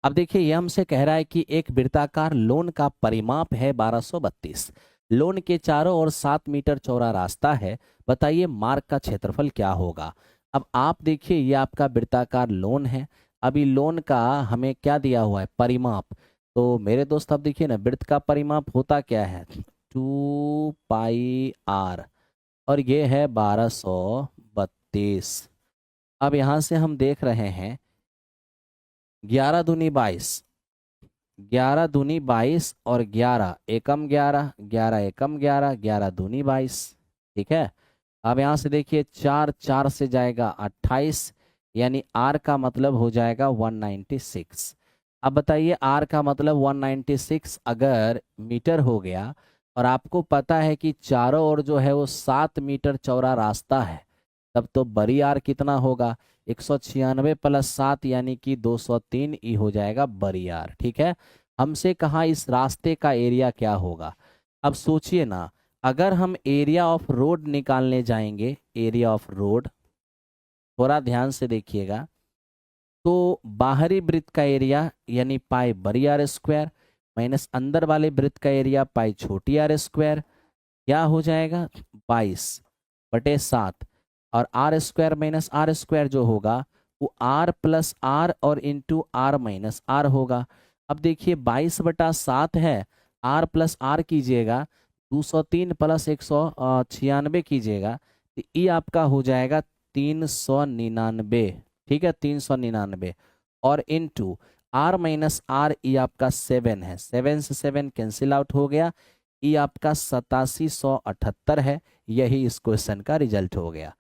Speaker 1: अब देखिए ये हमसे कह रहा है कि एक वृत्ताकार लोन का परिमाप है 1232। लोन के चारों ओर 7 मीटर चौड़ा रास्ता है। बताइए मार्ग का क्षेत्रफल क्या होगा? अब आप देखिए ये आपका वृत्ताकार लोन है। अभी लोन का हमें क्या दिया हुआ है? परिमाप। तो मेरे दोस्त अब देखिए ना, वृत्त का परिमाप होता क्या है? 2πr, और ये है 1232। अब यहाँ से हम देख रहे हैं 11 दूनी 22, 11 दूनी 22 और 11 एकम 11, 11 एकम 11, 11 दूनी 22। ठीक है। अब यहाँ से देखिए 4 4 से जाएगा 28, यानी आर का मतलब हो जाएगा 196। अब बताइए आर का मतलब 196 अगर मीटर हो गया, और आपको पता है कि चारों ओर जो है वो 7 मीटर चौड़ा रास्ता है, तब तो बड़ी आर कितना होगा, 196 प्लस 7 यानी कि 203 ई हो जाएगा बड़ी आर। ठीक है। हमसे कहा इस रास्ते का एरिया क्या होगा। अब सोचिए ना, अगर हम एरिया ऑफ रोड निकालने जाएंगे, एरिया ऑफ रोड, थोड़ा ध्यान से देखिएगा, तो बाहरी वृत्त का एरिया यानी पाई बड़ी आर स्क्वायर माइनस अंदर वाले वृत्त का एरिया पाई छोटी आर स्क्वायर, क्या हो जाएगा 22/7, और R square minus R square जो होगा वो आर प्लस आर और इंटू आर माइनस आर होगा। अब देखिए 22/7 है, आर प्लस आर कीजिएगा 203 प्लस 196 कीजिएगा, तो ये आपका हो जाएगा 399। ठीक है, 399, और इंटू आर माइनस आर, ये आपका 7 है, 7 से 7 कैंसिल आउट हो गया, ये आपका 8778 है। यही इस क्वेश्चन का रिजल्ट हो गया,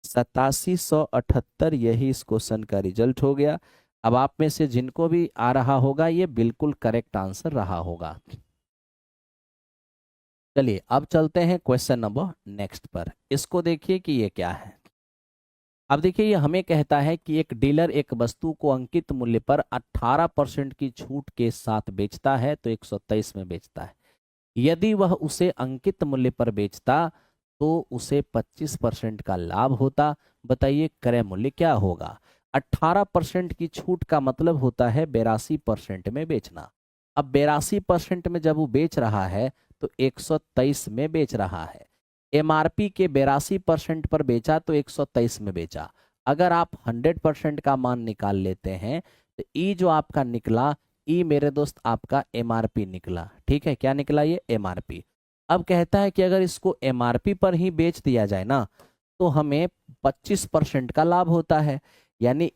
Speaker 1: 8778 यही इस क्वेश्चन का रिजल्ट हो गया। अब आप में से जिनको भी आ रहा होगा ये बिल्कुल करेक्ट आंसर रहा होगा। चलिए अब चलते हैं क्वेश्चन नंबर नेक्स्ट पर। इसको देखिए कि ये क्या है। अब देखिए ये हमें कहता है कि एक डीलर एक वस्तु को अंकित मूल्य पर 18% की छूट के साथ बेचता है तो 123 में बेचता है। यदि वह उसे अंकित मूल्य पर बेचता तो उसे 25% का लाभ होता। बताइए क्रय मूल्य क्या होगा। 18% की छूट का मतलब होता है 82% में बेचना। अब 82% में जब वो बेच रहा है तो 123 में बेच रहा है। एमआरपी के 82% पर बेचा तो 123 में बेचा। अगर आप 100% का मान निकाल लेते हैं तो ई जो आपका निकला, ई मेरे दोस्त आपका एमआरपी निकला। ठीक है, क्या निकला ये एमआरपी। अब कहता है कि अगर इसको एमआरपी पर ही बेच दिया जाए ना तो हमें 25% का लाभ होता है। यानी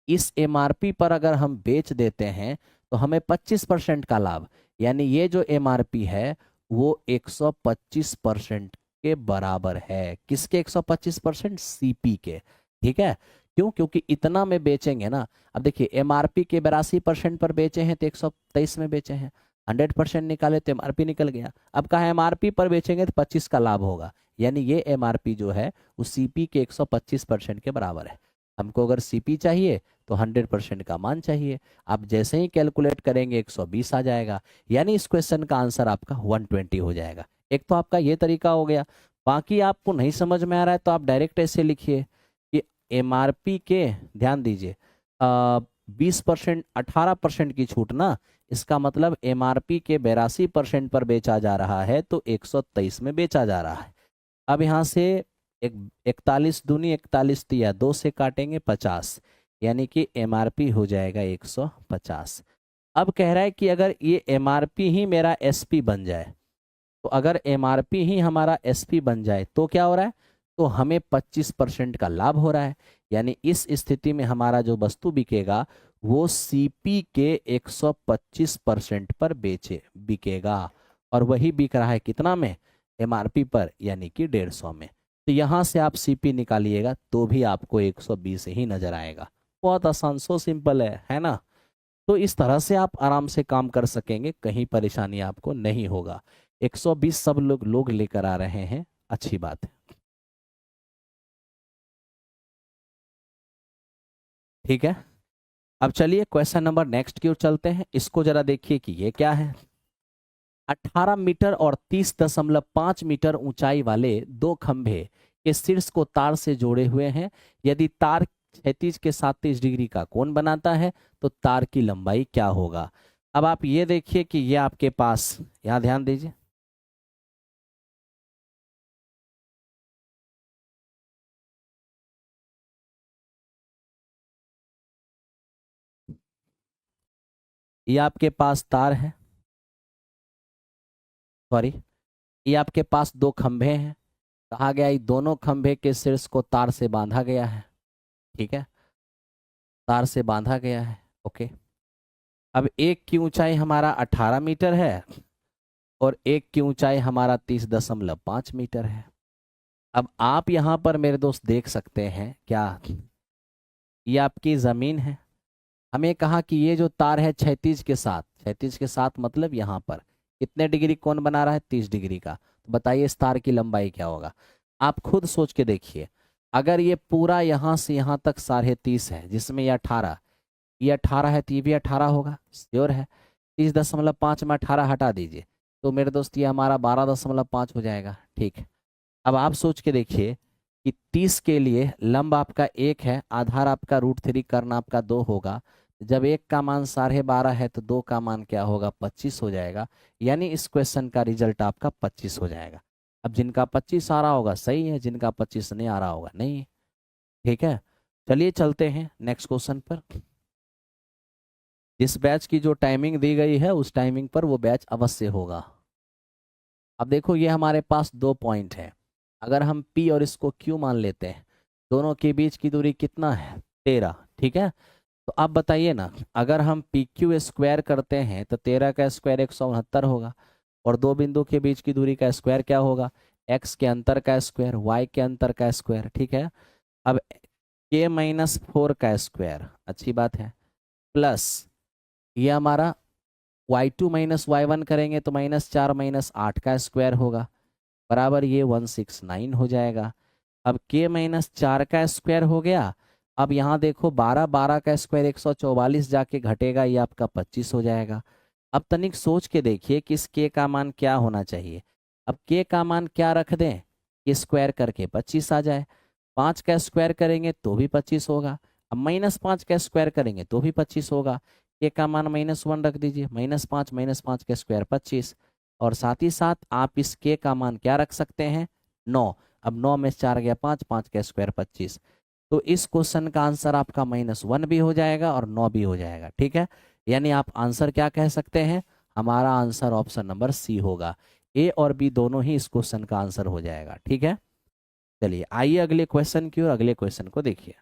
Speaker 1: इस एमआरपी पर अगर हम बेच देते हैं तो हमें 25% का लाभ, यानी ये जो एमआरपी है वो 125% के बराबर है। किसके 125%, सीपी के। ठीक है, क्यों, क्योंकि इतना में बेचेंगे ना। अब देखिए एमआरपी के 82% पर बेचे हैं तो 123 में बेचे हैं, 100% निकाले तो एमआरपी निकल गया। अब कहा एमआरपी पर बेचेंगे तो 25 का लाभ होगा, यानी ये एमआरपी जो है वो सीपी के 125% के बराबर है। हमको अगर सीपी चाहिए तो 100% का मान चाहिए। आप जैसे ही कैलकुलेट करेंगे 120 आ जाएगा, यानी इस क्वेश्चन का आंसर आपका 120 हो जाएगा। एक तो आपका ये तरीका हो गया। बाकी आपको नहीं समझ में आ रहा है तो आप डायरेक्ट ऐसे लिखिए कि एमआरपी के, ध्यान दीजिए 20%, 18% की छूट ना, इसका मतलब एमआरपी के 82% पर बेचा जा रहा है तो 123 में बेचा जा रहा है। अब यहाँ से 41 दूनी 41 तिया 2 से काटेंगे 50, यानी कि एमआरपी हो जाएगा 150। अब कह रहा है कि अगर ये एमआरपी ही मेरा एसपी बन जाए, तो अगर एमआरपी ही हमारा एसपी बन जाए तो क्या हो रहा है, तो हमें 25% का लाभ हो रहा है। यानी इस स्थिति में हमारा जो वस्तु बिकेगा वो सीपी के 125% पर बिकेगा, और वही बिक रहा है कितना में, एमआरपी पर, यानी कि 150 में। तो यहां से आप सीपी निकालिएगा तो भी आपको 120 ही नजर आएगा। बहुत आसान, सो सिंपल है ना। तो इस तरह से आप आराम से काम कर सकेंगे, कहीं परेशानी आपको नहीं होगा। 120 सब लोग लेकर आ रहे हैं, अच्छी बात है। ठीक है, अब चलिए क्वेश्चन नंबर नेक्स्ट की ओर चलते हैं। इसको जरा देखिए कि ये क्या है। 18 मीटर और 30.5 मीटर ऊंचाई वाले दो खंभे के शीर्ष को तार से जोड़े हुए हैं। यदि तार क्षैतिज के 37 डिग्री का कोण बनाता है तो तार की लंबाई क्या होगा। अब आप ये देखिए कि ये आपके पास, यहाँ ध्यान दीजिए, ये आपके पास तार है, सॉरी, ये आपके पास दो खंभे हैं। कहा गया ये दोनों खंभे के शीर्ष को तार से बांधा गया है। ठीक है, तार से बांधा गया है। ओके, अब एक की ऊंचाई हमारा 18 मीटर है और एक की ऊंचाई हमारा 30.5 मीटर है। अब आप यहाँ पर मेरे दोस्त देख सकते हैं क्या, ये आपकी ज़मीन है। हमें कहा कि ये जो तार है क्षैतिज के साथ, क्षैतिज के साथ मतलब यहाँ पर कितने डिग्री कोण बना रहा है, 30 डिग्री का। तो बताइए इस तार की लंबाई क्या होगा। आप खुद सोच के देखिए, अगर ये पूरा यहाँ से यहाँ तक 30.5 है, जिसमें ये 18 है, तो ये भी 18 होगा, श्योर है। 30.5 में 18 हटा दीजिए, तो मेरे दोस्त ये हमारा 12.5 हो जाएगा। ठीक है, अब आप सोच के देखिए कि 30 के लिए लंब आपका 1 है, आधार आपका √3, कर्ण आपका 2 होगा। जब 1 का मान 12.5 है तो 2 का मान क्या होगा, 25 हो जाएगा। यानी इस क्वेश्चन का रिजल्ट आपका 25 हो जाएगा। अब जिनका 25 आ रहा होगा सही है, जिनका 25 नहीं आ रहा होगा नहीं है। ठीक है, चलिए चलते हैं नेक्स्ट क्वेश्चन पर। जिस बैच की जो टाइमिंग दी गई है उस टाइमिंग पर वो बैच अवश्य होगा। अब देखो ये हमारे पास 2 पॉइंट है, अगर हम P और इसको Q मान लेते हैं, दोनों के बीच की दूरी कितना है, 13। ठीक है, तो आप बताइए ना, अगर हम PQ स्क्वायर करते हैं तो 13 का स्क्वायर 169 होगा, और दो बिंदु के बीच की दूरी का स्क्वायर क्या होगा, x के अंतर का स्क्वायर, y के अंतर का स्क्वायर। ठीक है, अब K-4 का स्क्वायर, अच्छी बात है, प्लस ये हमारा y2 - y1 करेंगे तो -4 - 8 का स्क्वायर होगा, बराबर ये 169 हो जाएगा। अब K-4 का स्क्वायर हो गया। अब यहाँ देखो 12 का स्क्वायर 144 जाके घटेगा, ये आपका 25 हो जाएगा। अब तनिक सोच के देखिए कि इस K का मान क्या होना चाहिए। अब K का मान क्या रख दें कि स्क्वायर करके 25 आ जाए। 5 का स्क्वायर करेंगे तो भी 25 होगा। अब -5 का स्क्वायर करेंगे तो भी 25 होगा। K का मान -1 रख दीजिए, -5 का स्क्वायर 25। और साथ ही साथ आप इस K का मान क्या रख सकते हैं, 9। अब 9 में 4 गया 5, 5 का स्क्वायर 25। तो इस क्वेश्चन का आंसर आपका -1 भी हो जाएगा और 9 भी हो जाएगा। ठीक है, यानी आप आंसर क्या कह सकते हैं, हमारा आंसर ऑप्शन नंबर सी होगा। ए और बी दोनों ही इस क्वेश्चन का आंसर हो जाएगा। ठीक है, चलिए आइए अगले क्वेश्चन की ओर, अगले क्वेश्चन को देखिए।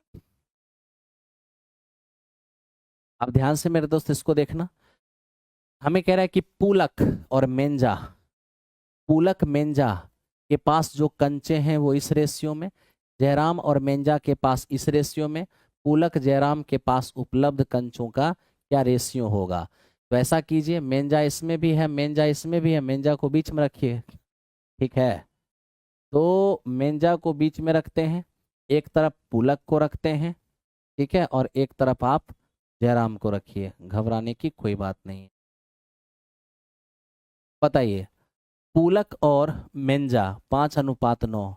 Speaker 1: अब ध्यान से मेरे दोस्त इसको देखना। हमें कह रहा है कि पूलक मेंजा के पास जो कंचे हैं वो इस रेशियो में, जयराम और मेंजा के पास इस रेशियो में, पूलक जयराम के पास उपलब्ध कंचों का क्या रेशियो होगा। तो ऐसा कीजिए, मेंजा इसमें भी है, मेंजा इसमें भी है, मेंजा को बीच में रखिए। ठीक है, तो मेंजा को बीच में रखते हैं, एक तरफ पूलक को रखते हैं, ठीक है, और एक तरफ आप जयराम को रखिए, घबराने की कोई बात नहीं है। बताइए, पूलक और मेंजा 5:9,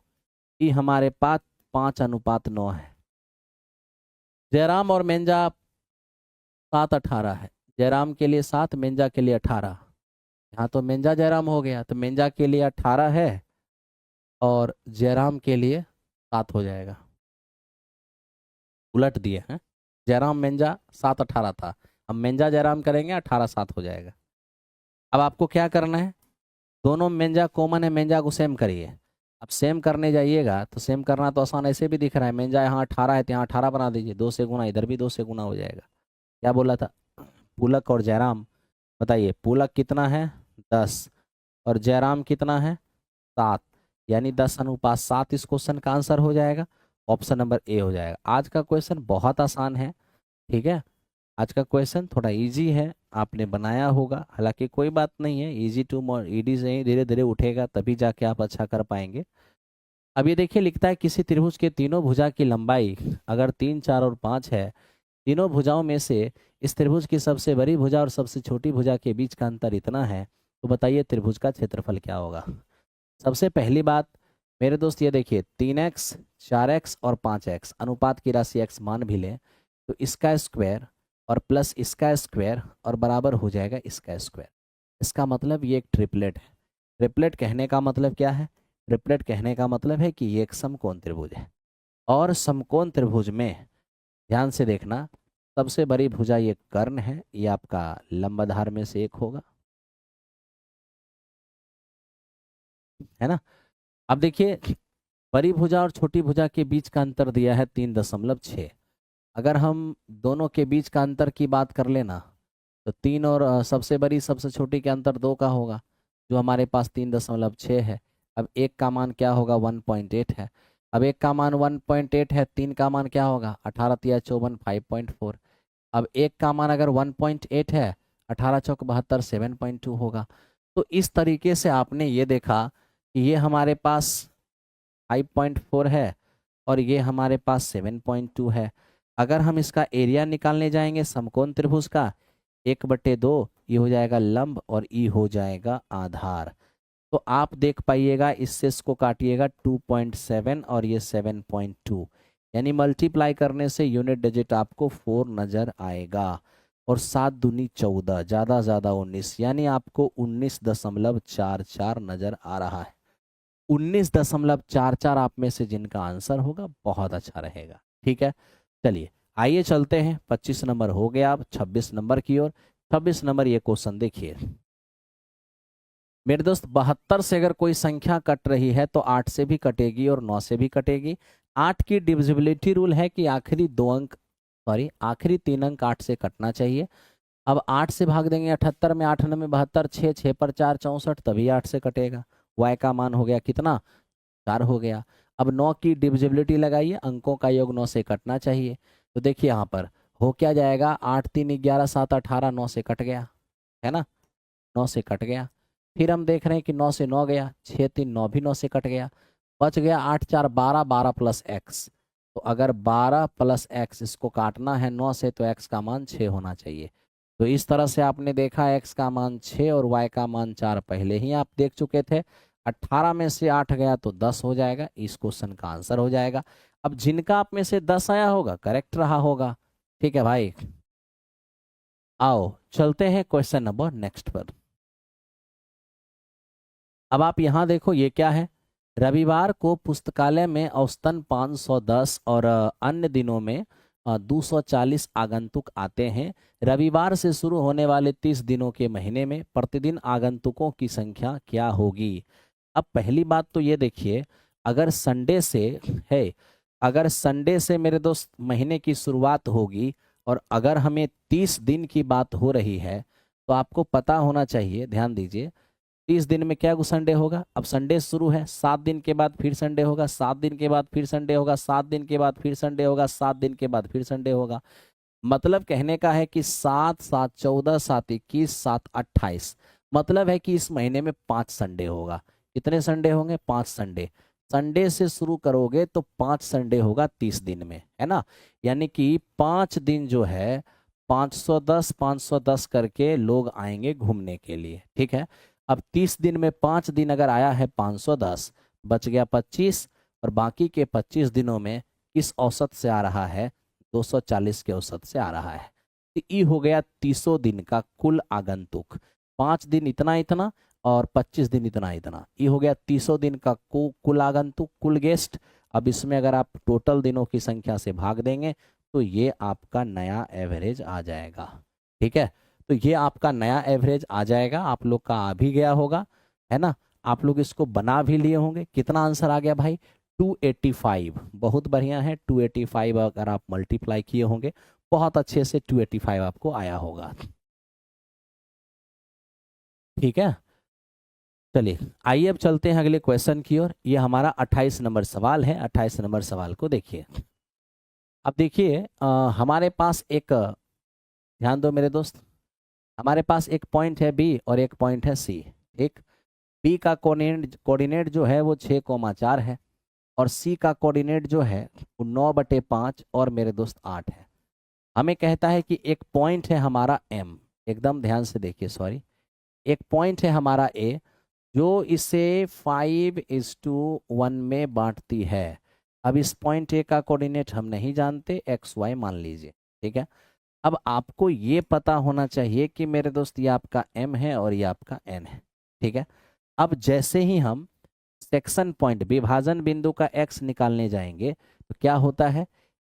Speaker 1: ये हमारे पास 5:9 है। जयराम और मेंजा 7:18 है, जयराम के लिए 7, मेंजा के लिए 18। यहाँ तो मेंजा जयराम हो गया, तो मेंजा के लिए 18 है और जयराम के लिए 7 हो जाएगा। उलट दिए हैं, जयराम मेंजा 7:18 था, अब मेंजा जयराम करेंगे 18:7 हो जाएगा। अब आपको क्या करना है, दोनों मेंजा कॉमन है, मेंजा को सेम करिए। अब सेम करने जाइएगा तो सेम करना तो आसान, ऐसे भी दिख रहा है, मेंजा यहाँ 18 है तो यहाँ 18 बना दीजिए, 2 से गुना, इधर भी 2 से गुना हो जाएगा। क्या बोला था, पूलक और जयराम, बताइए पूलक कितना है 10 और जयराम कितना है 7, यानी 10:7 इस क्वेश्चन का आंसर हो जाएगा। ऑप्शन नंबर ए हो जाएगा। आज का क्वेश्चन बहुत आसान है। ठीक है, आज का क्वेश्चन थोड़ा इजी है, आपने बनाया होगा, हालांकि कोई बात नहीं है, इजी टू ईडी से ही धीरे धीरे उठेगा, तभी जाके आप अच्छा कर पाएंगे। अब ये देखिए, लिखता है किसी त्रिभुज के तीनों भुजा की लंबाई अगर 3, 4 और 5 है, तीनों भुजाओं में से इस त्रिभुज की सबसे बड़ी भुजा और सबसे छोटी भुजा के बीच का अंतर इतना है, तो बताइए त्रिभुज का क्षेत्रफल क्या होगा। सबसे पहली बात मेरे दोस्त, ये देखिए 3x, 4x और 5x अनुपात की राशि x मान भी लें तो इसका स्क्वायर और प्लस इसका स्क्वायर और बराबर हो जाएगा इसका स्क्वायर। इसका मतलब ये एक ट्रिपलेट है। ट्रिपलेट कहने का मतलब क्या है, ट्रिपलेट कहने का मतलब है कि ये एक समकोण त्रिभुज है, और समकोण त्रिभुज में ध्यान से देखना, सबसे बड़ी भुजा ये कर्ण है, ये आपका लंबाधार में से एक होगा, है ना। अब देखिए, बड़ी भुजा और छोटी भुजा के बीच का अंतर दिया है 3.6। अगर हम दोनों के बीच का अंतर की बात कर लेना तो 3 और सबसे बड़ी सबसे छोटी के अंतर 2 का होगा, जो हमारे पास 3.6 है। अब एक का मान क्या होगा 1.8 है। अब एक का मान 1.8 है, तीन का मान क्या होगा 18 तिया 54 5.4। अब एक का मान अगर 1.8 है, 18 चौक 72 7.2 होगा। तो इस तरीके से आपने ये देखा कि ये हमारे पास 5.4 है और ये हमारे पास 7.2 है। अगर हम इसका एरिया निकालने जाएंगे समकोण त्रिभुज का, 1/2 ये हो जाएगा लंब और ई हो जाएगा आधार। तो आप देख पाइएगा, इससे इसको काटिएगा 2.7 और ये 7.2, यानी मल्टीप्लाई करने से यूनिट डिजिट आपको 4 नजर आएगा। और 7 दूनी 14, ज़्यादा ज़्यादा 19, यानी आपको 19.44 नजर आ रहा है। 19.44 आप में से जिनका आंसर होगा बहुत अच्छा रहेगा। ठीक है, चलिए आइए चलते हैं। 25 नंबर हो गया, अब 26 नंबर की ओर। 26 नंबर ये क्वेश्चन देखिए मेरे दोस्त, 72 से अगर कोई संख्या कट रही है तो 8 से भी कटेगी और 9 से भी कटेगी। 8 की डिविजिबिलिटी रूल है कि आखिरी 3 अंक 8 से कटना चाहिए। अब 8 से भाग देंगे 78 में, 8 9 72, 6 6 पर 4 64, तभी 8 से कटेगा। y का मान हो गया कितना, 4 हो गया। अब 9 की डिविजिबिलिटी लगाइए, अंकों का योग 9 से कटना चाहिए। तो देखिए यहाँ पर हो क्या जाएगा, 8 3 11 7 18, 9 से कट गया है ना, 9 से कट गया। फिर हम देख रहे हैं कि 9 से 9 गया, 6 3 9 भी 9 से कट गया। बच गया 8 4 12, 12 प्लस एक्स। तो अगर 12 प्लस एक्स इसको काटना है 9 से, तो एक्स का मान 6 होना चाहिए। तो इस तरह से आपने देखा एक्स का मान 6 और वाई का मान 4 पहले ही आप देख चुके थे। 18 में से 8 गया तो 10 हो जाएगा, इस क्वेश्चन का आंसर हो जाएगा। अब जिनका आप में से 10 आया होगा करेक्ट रहा होगा। ठीक है भाई, आओ चलते हैं क्वेश्चन नंबर नेक्स्ट पर। अब आप यहाँ देखो ये क्या है, रविवार को पुस्तकालय में औसतन 510 और अन्य दिनों में 240 आगंतुक आते हैं। रविवार से शुरू होने वाले 30 दिनों के महीने में प्रतिदिन आगंतुकों की संख्या क्या होगी। अब पहली बात तो ये देखिए, अगर संडे से है, अगर संडे से मेरे दोस्त महीने की शुरुआत होगी और अगर हमें 30 दिन की बात हो रही है, तो आपको पता होना चाहिए, ध्यान दीजिए, 30 दिन में क्या संडे होगा। अब संडे शुरू है, 7 दिन के बाद फिर संडे होगा, 7 दिन के बाद फिर संडे होगा, 7 दिन के बाद फिर संडे होगा, 7 दिन के बाद फिर संडे होगा। मतलब कहने का है कि 7 7 14 7 21 7 28, मतलब है कि इस महीने में 5 संडे होगा। कितने संडे होंगे, 5 संडे। संडे से शुरू करोगे तो 5 संडे होगा 30 दिन में, है ना। यानी कि 5 दिन जो है 510 510 करके लोग आएंगे घूमने के लिए। ठीक है, अब 30 दिन में 5 दिन अगर आया है 510, बच गया 25, और बाकी के 25 दिनों में किस औसत से आ रहा है, 240 के औसत से आ रहा है। तो ये हो गया 30 दिन का कुल आगंतुक। 5 दिन इतना इतना और 25 दिन इतना इतना, ये हो गया 30 दिन का कुल आगंतुक, कुल गेस्ट। अब इसमें अगर आप टोटल दिनों की संख्या से भाग देंगे तो ये आपका नया एवरेज आ जाएगा। ठीक है, तो ये आपका नया एवरेज आ जाएगा, आप लोग का आ भी गया होगा, है ना। आप लोग इसको बना भी लिए होंगे। कितना आंसर आ गया भाई, 285। बहुत बढ़िया है, 285 अगर आप मल्टीप्लाई किए होंगे बहुत अच्छे से 285 आपको आया होगा। ठीक है, चलिए आइए अब चलते हैं अगले क्वेश्चन की ओर। ये हमारा 28 नंबर सवाल है। 28 नंबर सवाल को देखिए। अब देखिए हमारे पास एक, ध्यान दो मेरे दोस्त, हमारे पास एक पॉइंट है बी और एक पॉइंट है सी। एक, बी का कोऑर्डिनेट जो है वो 6,4 है और सी का कोऑर्डिनेट जो है वो 9/5 और मेरे दोस्त 8 है। हमें कहता है कि एक पॉइंट है हमारा एम, एकदम ध्यान से देखिए, सॉरी, एक पॉइंट है हमारा ए जो इसे 5:1 में बांटती है। अब इस पॉइंट ए का कोऑर्डिनेट हम नहीं जानते, एक्स वाई मान लीजिए। ठीक है, अब आपको ये पता होना चाहिए कि मेरे दोस्त ये आपका m है और ये आपका n है। ठीक है, अब जैसे ही हम सेक्शन पॉइंट विभाजन बिंदु का x निकालने जाएंगे तो क्या होता है,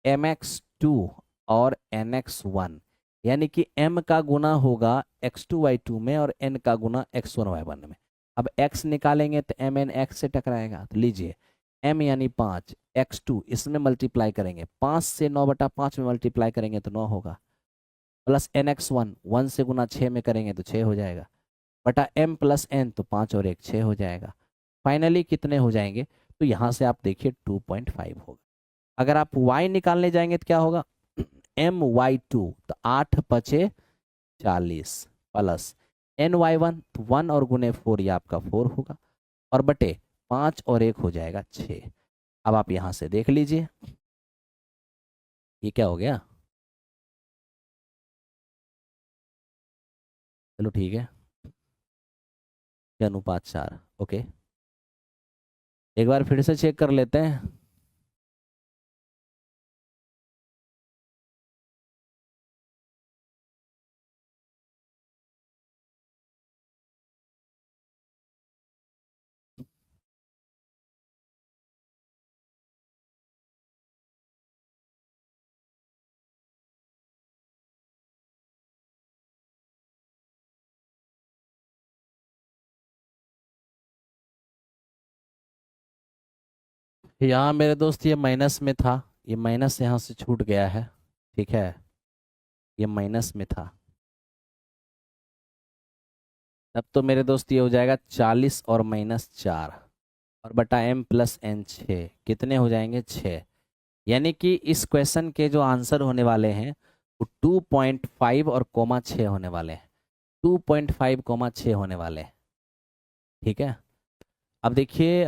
Speaker 1: mx2 और nx1, यानी कि m का गुना होगा x2y2 में और n का गुना x1y1 में। अब x निकालेंगे तो mn x से टकराएगा, तो लीजिए m यानी 5, x2 इसमें मल्टीप्लाई करेंगे, 5 से 9/5 में मल्टीप्लाई करेंगे तो 9 होगा, प्लस nx1 1 से गुना 6 में करेंगे तो 6 हो जाएगा, बटा m प्लस n तो 5 और 1 6 हो जाएगा। फाइनली कितने हो जाएंगे, तो यहाँ से आप देखिए 2.5 होगा। अगर आप y निकालने जाएंगे तो क्या होगा, my2, तो 8×5 = 40 प्लस ny1, तो 1 और गुने 4, ये आपका 4 होगा, और बटे 5 और 1 हो जाएगा 6। अब आप यहाँ से देख लीजिए ये क्या हो गया। चलो ठीक है, अनुपात 4। ओके, एक बार फिर से चेक कर लेते हैं। यहाँ मेरे दोस्त ये माइनस में था, ये माइनस यहाँ से छूट गया है, ठीक है, ये माइनस में था। तब तो मेरे दोस्त ये हो जाएगा 40 और -4 और बटा m+n 6, कितने हो जाएंगे 6। यानी कि इस क्वेश्चन के जो आंसर होने वाले हैं वो 2.5 और कोमा 6 होने वाले हैं, 2.5 कोमा 6 होने वाले हैं, ठीक है। अब देखिए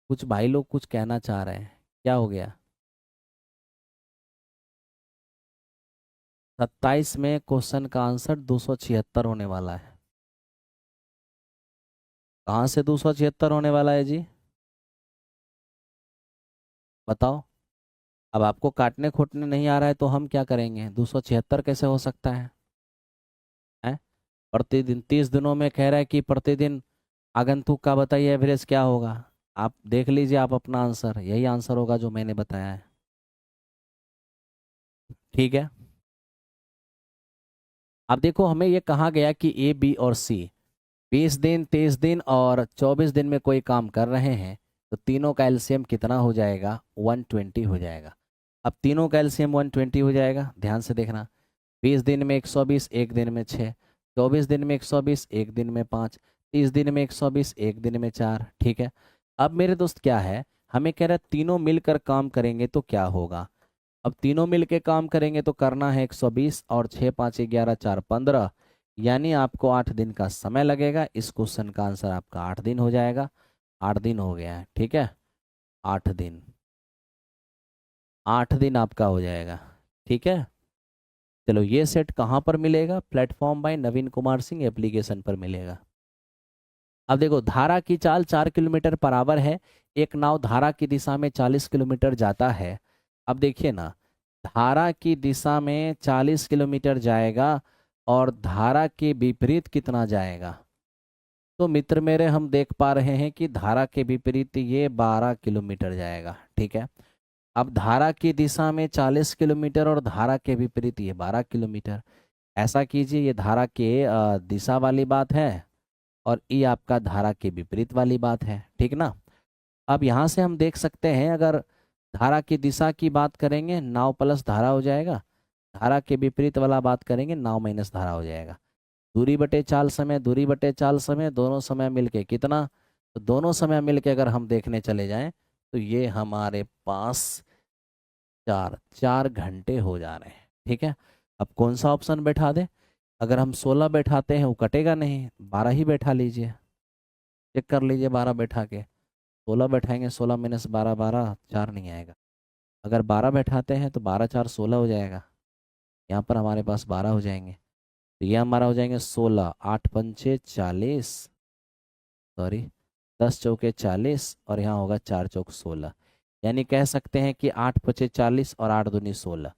Speaker 1: कुछ भाई लोग कुछ कहना चाह रहे हैं, क्या हो गया। 27 में क्वेश्चन का आंसर 276 होने वाला है। कहाँ से 276 होने वाला है जी, बताओ। अब आपको काटने खोटने नहीं आ रहा है तो हम क्या करेंगे, 276 कैसे हो सकता है, हैं? प्रतिदिन 30 दिनों में कह रहा है कि प्रतिदिन आगंतुक का बताइए एवरेज क्या होगा। आप देख लीजिए, आप अपना आंसर, यही आंसर होगा जो मैंने बताया है, ठीक है। अब देखो हमें ये कहा गया कि ए बी और सी 20 दिन 30 दिन और 24 दिन में कोई काम कर रहे हैं, तो तीनों का एलसीएम कितना हो जाएगा, 120 हो जाएगा। अब तीनों का एलसीएम 120 हो जाएगा, ध्यान से देखना। 20 दिन में 120, एक दिन में 6, 24 दिन में 120, एक दिन में 5, 30 दिन में 120, एक दिन में 4, ठीक है। अब मेरे दोस्त क्या है, हमें कह रहा है तीनों मिलकर काम करेंगे तो क्या होगा। अब तीनों मिलकर काम करेंगे तो करना है 120 और 6 5 11 4 15, यानी आपको 8 दिन का समय लगेगा। इस क्वेश्चन का आंसर आपका 8 दिन हो जाएगा। 8 दिन हो गया है, ठीक है, 8 दिन, 8 दिन आपका हो जाएगा, ठीक है। चलो ये सेट कहाँ पर मिलेगा, प्लेटफॉर्म बाय नवीन कुमार सिंह एप्लीकेशन पर मिलेगा। अब देखो धारा की चाल 4 किलोमीटर पर आवर है, एक नाव धारा की दिशा में 40 किलोमीटर जाता है। अब देखिए ना, धारा की दिशा में 40 किलोमीटर जाएगा और धारा के विपरीत कितना जाएगा, तो मित्र मेरे हम देख पा रहे हैं कि धारा के विपरीत ये 12 किलोमीटर जाएगा, ठीक है। अब धारा की दिशा में 40 किलोमीटर और धारा के विपरीत ये 12 किलोमीटर। ऐसा कीजिए, ये धारा के दिशा वाली बात है और ये आपका धारा के विपरीत वाली बात है, ठीक ना। अब यहाँ से हम देख सकते हैं, अगर धारा की दिशा की बात करेंगे नाव प्लस धारा हो जाएगा, धारा के विपरीत वाला बात करेंगे नाव माइनस धारा हो जाएगा। दूरी बटे चाल समय, दूरी बटे चाल समय, दोनों समय मिलके कितना, तो दोनों समय मिलके अगर हम देखने चले जाएं तो ये हमारे पास 4 घंटे हो जा रहे हैं, ठीक है। अब कौन सा ऑप्शन बैठा दे, अगर हम 16 बैठाते हैं वो कटेगा नहीं, 12 ही बैठा लीजिए, चेक कर लीजिए 12 बैठा के। 16 बैठाएंगे, 16 - 12, 12, 4 नहीं आएगा। अगर 12 बैठाते हैं तो 12 4 16 हो जाएगा, यहाँ पर हमारे पास 12 हो जाएंगे, तो ये हमारा हो जाएंगे 16, 8 पंचे 40, सॉरी 10 चौके 40 और यहाँ होगा 4 चौक 16, यानी कह सकते हैं कि 8 पचे 40 और 8 दूनी 16।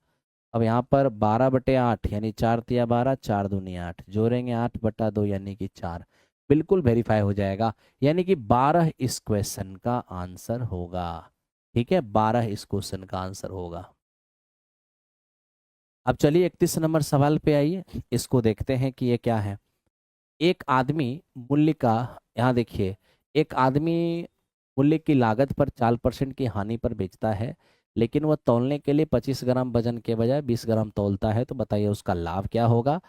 Speaker 1: अब यहाँ पर 12/8 यानी 4 तिया 12, 4 दूनी 8, जोड़ेंगे 8/2 यानी कि 4, बिल्कुल वेरीफाई हो जाएगा। यानी कि 12 इस क्वेश्चन का आंसर होगा, ठीक है, 12 इस क्वेश्चन का आंसर होगा। अब चलिए 31 नंबर सवाल पे आइए, इसको देखते हैं कि ये क्या है। एक आदमी मूल्य का, यहाँ देखिए, एक आदमी मूल्य की लागत पर 4% की हानि पर बेचता है, लेकिन वह तौलने के लिए 25 ग्राम वजन के बजाय 20 ग्राम तौलता है, तो बताइए उसका लाभ क्या होगा।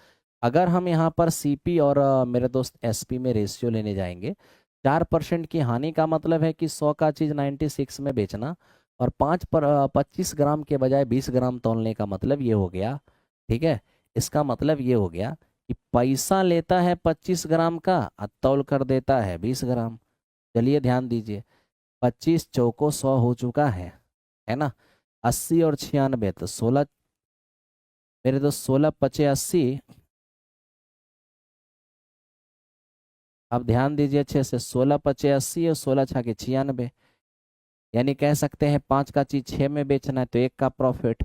Speaker 1: अगर हम यहाँ पर सीपी और मेरे दोस्त एसपी में रेशियो लेने जाएंगे 4% की हानि का मतलब है कि 100 का चीज़ 96 में बेचना, और 25 ग्राम के बजाय 20 ग्राम तौलने का मतलब ये हो गया। ठीक है, इसका मतलब ये हो गया कि पैसा लेता है 25 ग्राम का और तौल कर देता है 20 ग्राम। चलिए ध्यान दीजिए, 25 चौको 100 हो चुका है ना। 80 और 96 तो 16, मेरे तो 16 पचे 80। अब ध्यान दीजिए अच्छे से, 16 पचे 80 और 16 छाके 96, यानी कह सकते हैं 5 का चीज 6 में बेचना है तो 1 का प्रॉफिट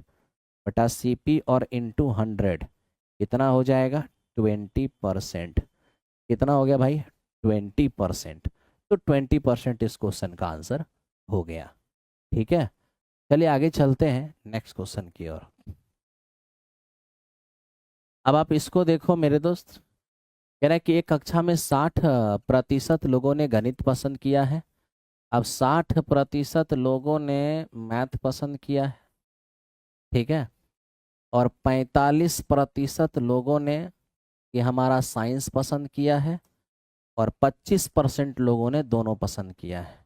Speaker 1: बटा सीपी और इंटू 100 कितना हो जाएगा 20%। कितना हो गया भाई 20%। तो 20% इस क्वेश्चन का आंसर हो गया। ठीक है, चलिए आगे चलते हैं नेक्स्ट क्वेश्चन की ओर। अब आप इसको देखो मेरे दोस्त, कह रहा है कि एक कक्षा में 60% लोगों ने गणित पसंद किया है। अब 60% लोगों ने मैथ पसंद किया है। ठीक है, और 45% लोगों ने ये हमारा साइंस पसंद किया है, और 25% लोगों ने दोनों पसंद किया है।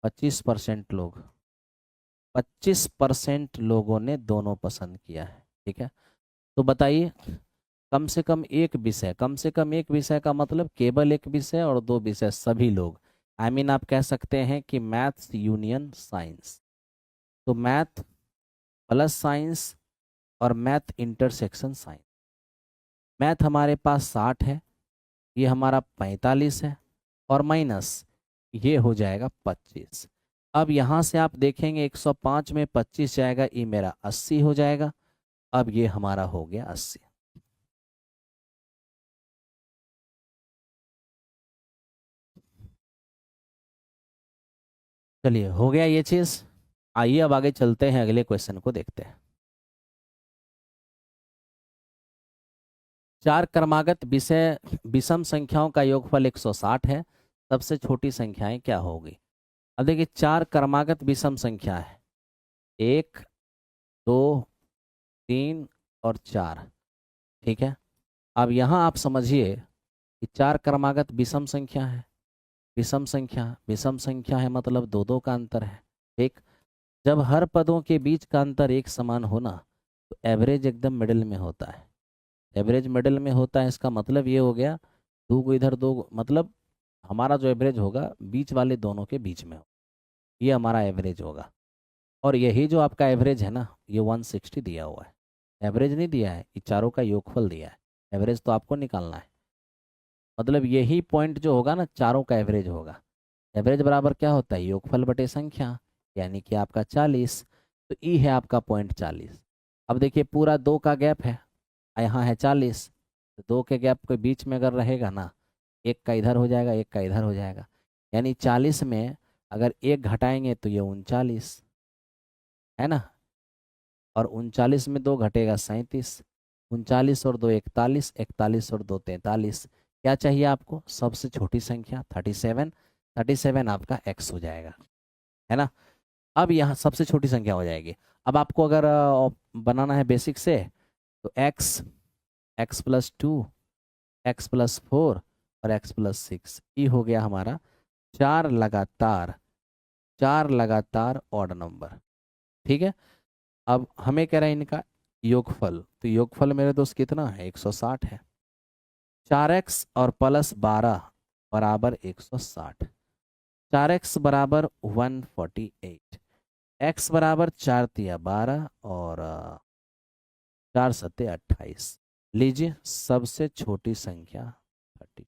Speaker 1: 25% लोग, 25% लोगों ने दोनों पसंद किया है। ठीक है, तो बताइए, कम से कम एक विषय, कम से कम एक विषय का मतलब केवल एक विषय और दो विषय सभी लोग, आई मीन आप कह सकते हैं कि मैथ्स यूनियन साइंस। तो मैथ प्लस साइंस और मैथ इंटरसेक्शन साइंस। मैथ हमारे पास 60 है, ये हमारा 45 है, और माइनस ये हो जाएगा 25। अब यहाँ से आप देखेंगे 105 में 25 जाएगा, ये मेरा 80 हो जाएगा। अब ये हमारा हो गया 80। चलिए हो गया ये चीज़। आइए अब आगे चलते हैं, अगले क्वेश्चन को देखते हैं। चार क्रमागत विषय विषम संख्याओं का योगफल 160 है, सबसे छोटी संख्याएं क्या होगी। अब देखिए, चार क्रमागत विषम संख्या है, 1 2 3 और 4। ठीक है, अब यहाँ आप समझिए कि चार क्रमागत विषम संख्या है। विषम संख्या, विषम संख्या है मतलब दो दो का अंतर है। ठीक, जब हर पदों के बीच का अंतर एक समान होना तो एवरेज एकदम मिडिल में होता है। एवरेज मिडिल में होता है, इसका मतलब ये हो गया, दो को इधर दो, मतलब हमारा जो एवरेज होगा बीच वाले दोनों के बीच में हो, ये हमारा एवरेज होगा। और यही जो आपका एवरेज है ना, ये 160 दिया हुआ है। एवरेज नहीं दिया है, ये चारों का योगफल दिया है। एवरेज तो आपको निकालना है, मतलब यही पॉइंट जो होगा ना चारों का एवरेज होगा। एवरेज बराबर क्या होता है, योगफल बटे संख्या, यानी कि आपका 40। तो ई है आपका पॉइंट 40। अब देखिए पूरा दो का गैप है, यहाँ है 40, तो दो के गैप के बीच में अगर रहेगा ना, एक का इधर हो जाएगा एक का इधर हो जाएगा, यानी 40 में अगर एक घटाएंगे तो ये 39 है ना, और 39 में दो घटेगा 37। 39 और दो 41, 41 और दो 43। क्या चाहिए आपको, सबसे छोटी संख्या 37। 37 आपका x हो जाएगा, है ना। अब यहाँ सबसे छोटी संख्या हो जाएगी। अब आपको अगर बनाना है बेसिक से, तो x प्लस 2, x+4 और x+6, ये हो गया हमारा चार लगातार ऑड नंबर। ठीक है, अब हमें कह रहा है इनका योगफल, तो योगफल मेरे दोस्त कितना है 160 है। 4x और प्लस 12 बराबर 160। 4x बराबर 148, x बराबर 4 तिया 12 और 4 सत्ते 28। लीजिए सबसे छोटी संख्या 30।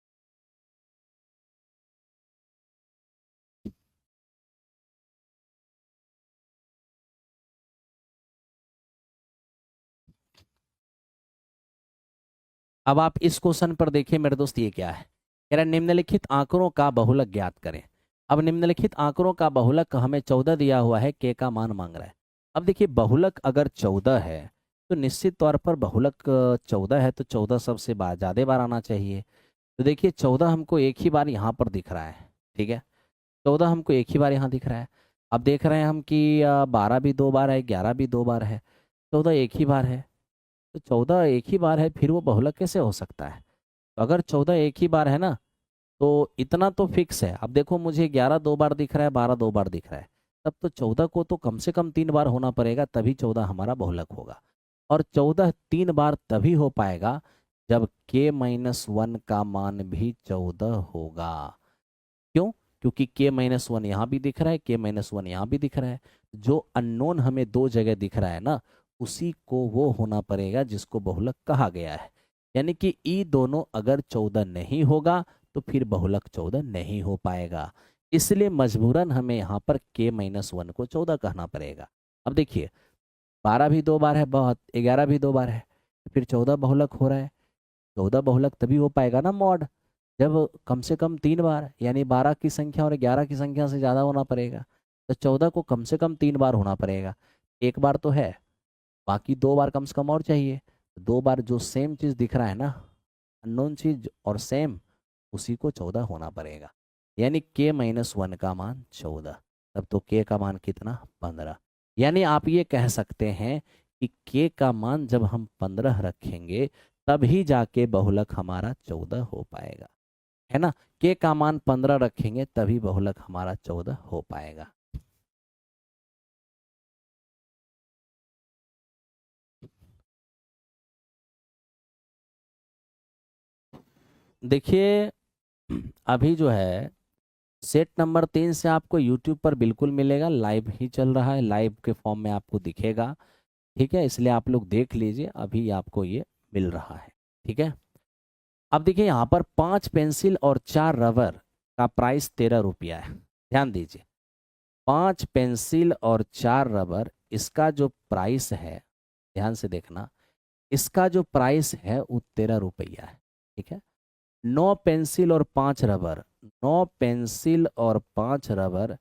Speaker 1: अब आप इस क्वेश्चन पर देखिए मेरे दोस्त, ये क्या है, कह रहा है निम्नलिखित आंकड़ों का बहुलक ज्ञात करें। अब निम्नलिखित आंकड़ों का बहुलक हमें 14 दिया हुआ है, के का मान मांग रहा है। अब देखिए बहुलक अगर 14 है तो निश्चित तौर पर बहुलक 14 है तो 14 सबसे ज़्यादा बार आना चाहिए। तो देखिए 14 हमको एक ही बार यहाँ पर दिख रहा है। ठीक है, 14 हमको एक ही बार यहाँ दिख रहा है। अब देख रहे हैं हम कि 12 भी 2 बार है, 11 भी 2 बार है, 14 एक ही बार है। तो 14 एक ही बार है, फिर वो बहुलक कैसे हो सकता है। तो अगर 14 एक ही बार है ना, तो इतना तो फिक्स है। अब देखो मुझे 11 दो बार दिख रहा है, 12 दो बार दिख रहा है, तब तो 14 को तो कम से कम 3 बार होना पड़ेगा, तभी 14 हमारा बहुलक होगा। और 14 3 बार तभी हो पाएगा जब k-1 का मान भी 14 होगा। क्यों? क्योंकि k-1 यहाँ भी दिख रहा है, k-1 यहाँ भी दिख रहा है। जो अननोन हमें दो जगह दिख रहा है ना, उसी को वो होना पड़ेगा जिसको बहुलक कहा गया है। यानी कि ई दोनों अगर 14 नहीं होगा तो फिर बहुलक 14 नहीं हो पाएगा। इसलिए मजबूरन हमें यहाँ पर k-1 को 14 कहना पड़ेगा। अब देखिए 12 भी दो बार है, बहुत 11 भी दो बार है, फिर 14 बहुलक हो रहा है। 14 बहुलक तभी हो पाएगा ना मॉड, जब कम से कम 3 बार, यानी 12 की संख्या और 11 की संख्या से ज़्यादा होना पड़ेगा। तो 14 को कम से कम 3 बार होना पड़ेगा। एक बार तो है, बाकी 2 बार कम से कम और चाहिए। 2 बार जो सेम चीज़ दिख रहा है ना, अननोन चीज और सेम, उसी को 14 होना पड़ेगा। यानी k-1 का मान 14, तब तो k का मान कितना? 15। यानी आप ये कह सकते हैं कि k का मान जब हम 15 रखेंगे तभी जाके बहुलक हमारा 14 हो पाएगा, है ना। k का मान 15 रखेंगे तभी बहुलक हमारा 14 हो पाएगा। देखिए अभी जो है सेट नंबर 3 से आपको यूट्यूब पर बिल्कुल मिलेगा, लाइव ही चल रहा है, लाइव के फॉर्म में आपको दिखेगा। ठीक है, इसलिए आप लोग देख लीजिए, अभी आपको ये मिल रहा है। ठीक है, अब देखिए यहाँ पर 5 पेंसिल और 4 रबर का प्राइस 13 रुपया है। ध्यान दीजिए, 5 पेंसिल और 4 रबर, इसका जो प्राइस है, ध्यान से देखना, इसका जो प्राइस है वो 13 रुपया है। ठीक है, 9 पेंसिल और 5 रबर, 9 पेंसिल और 5 रबर,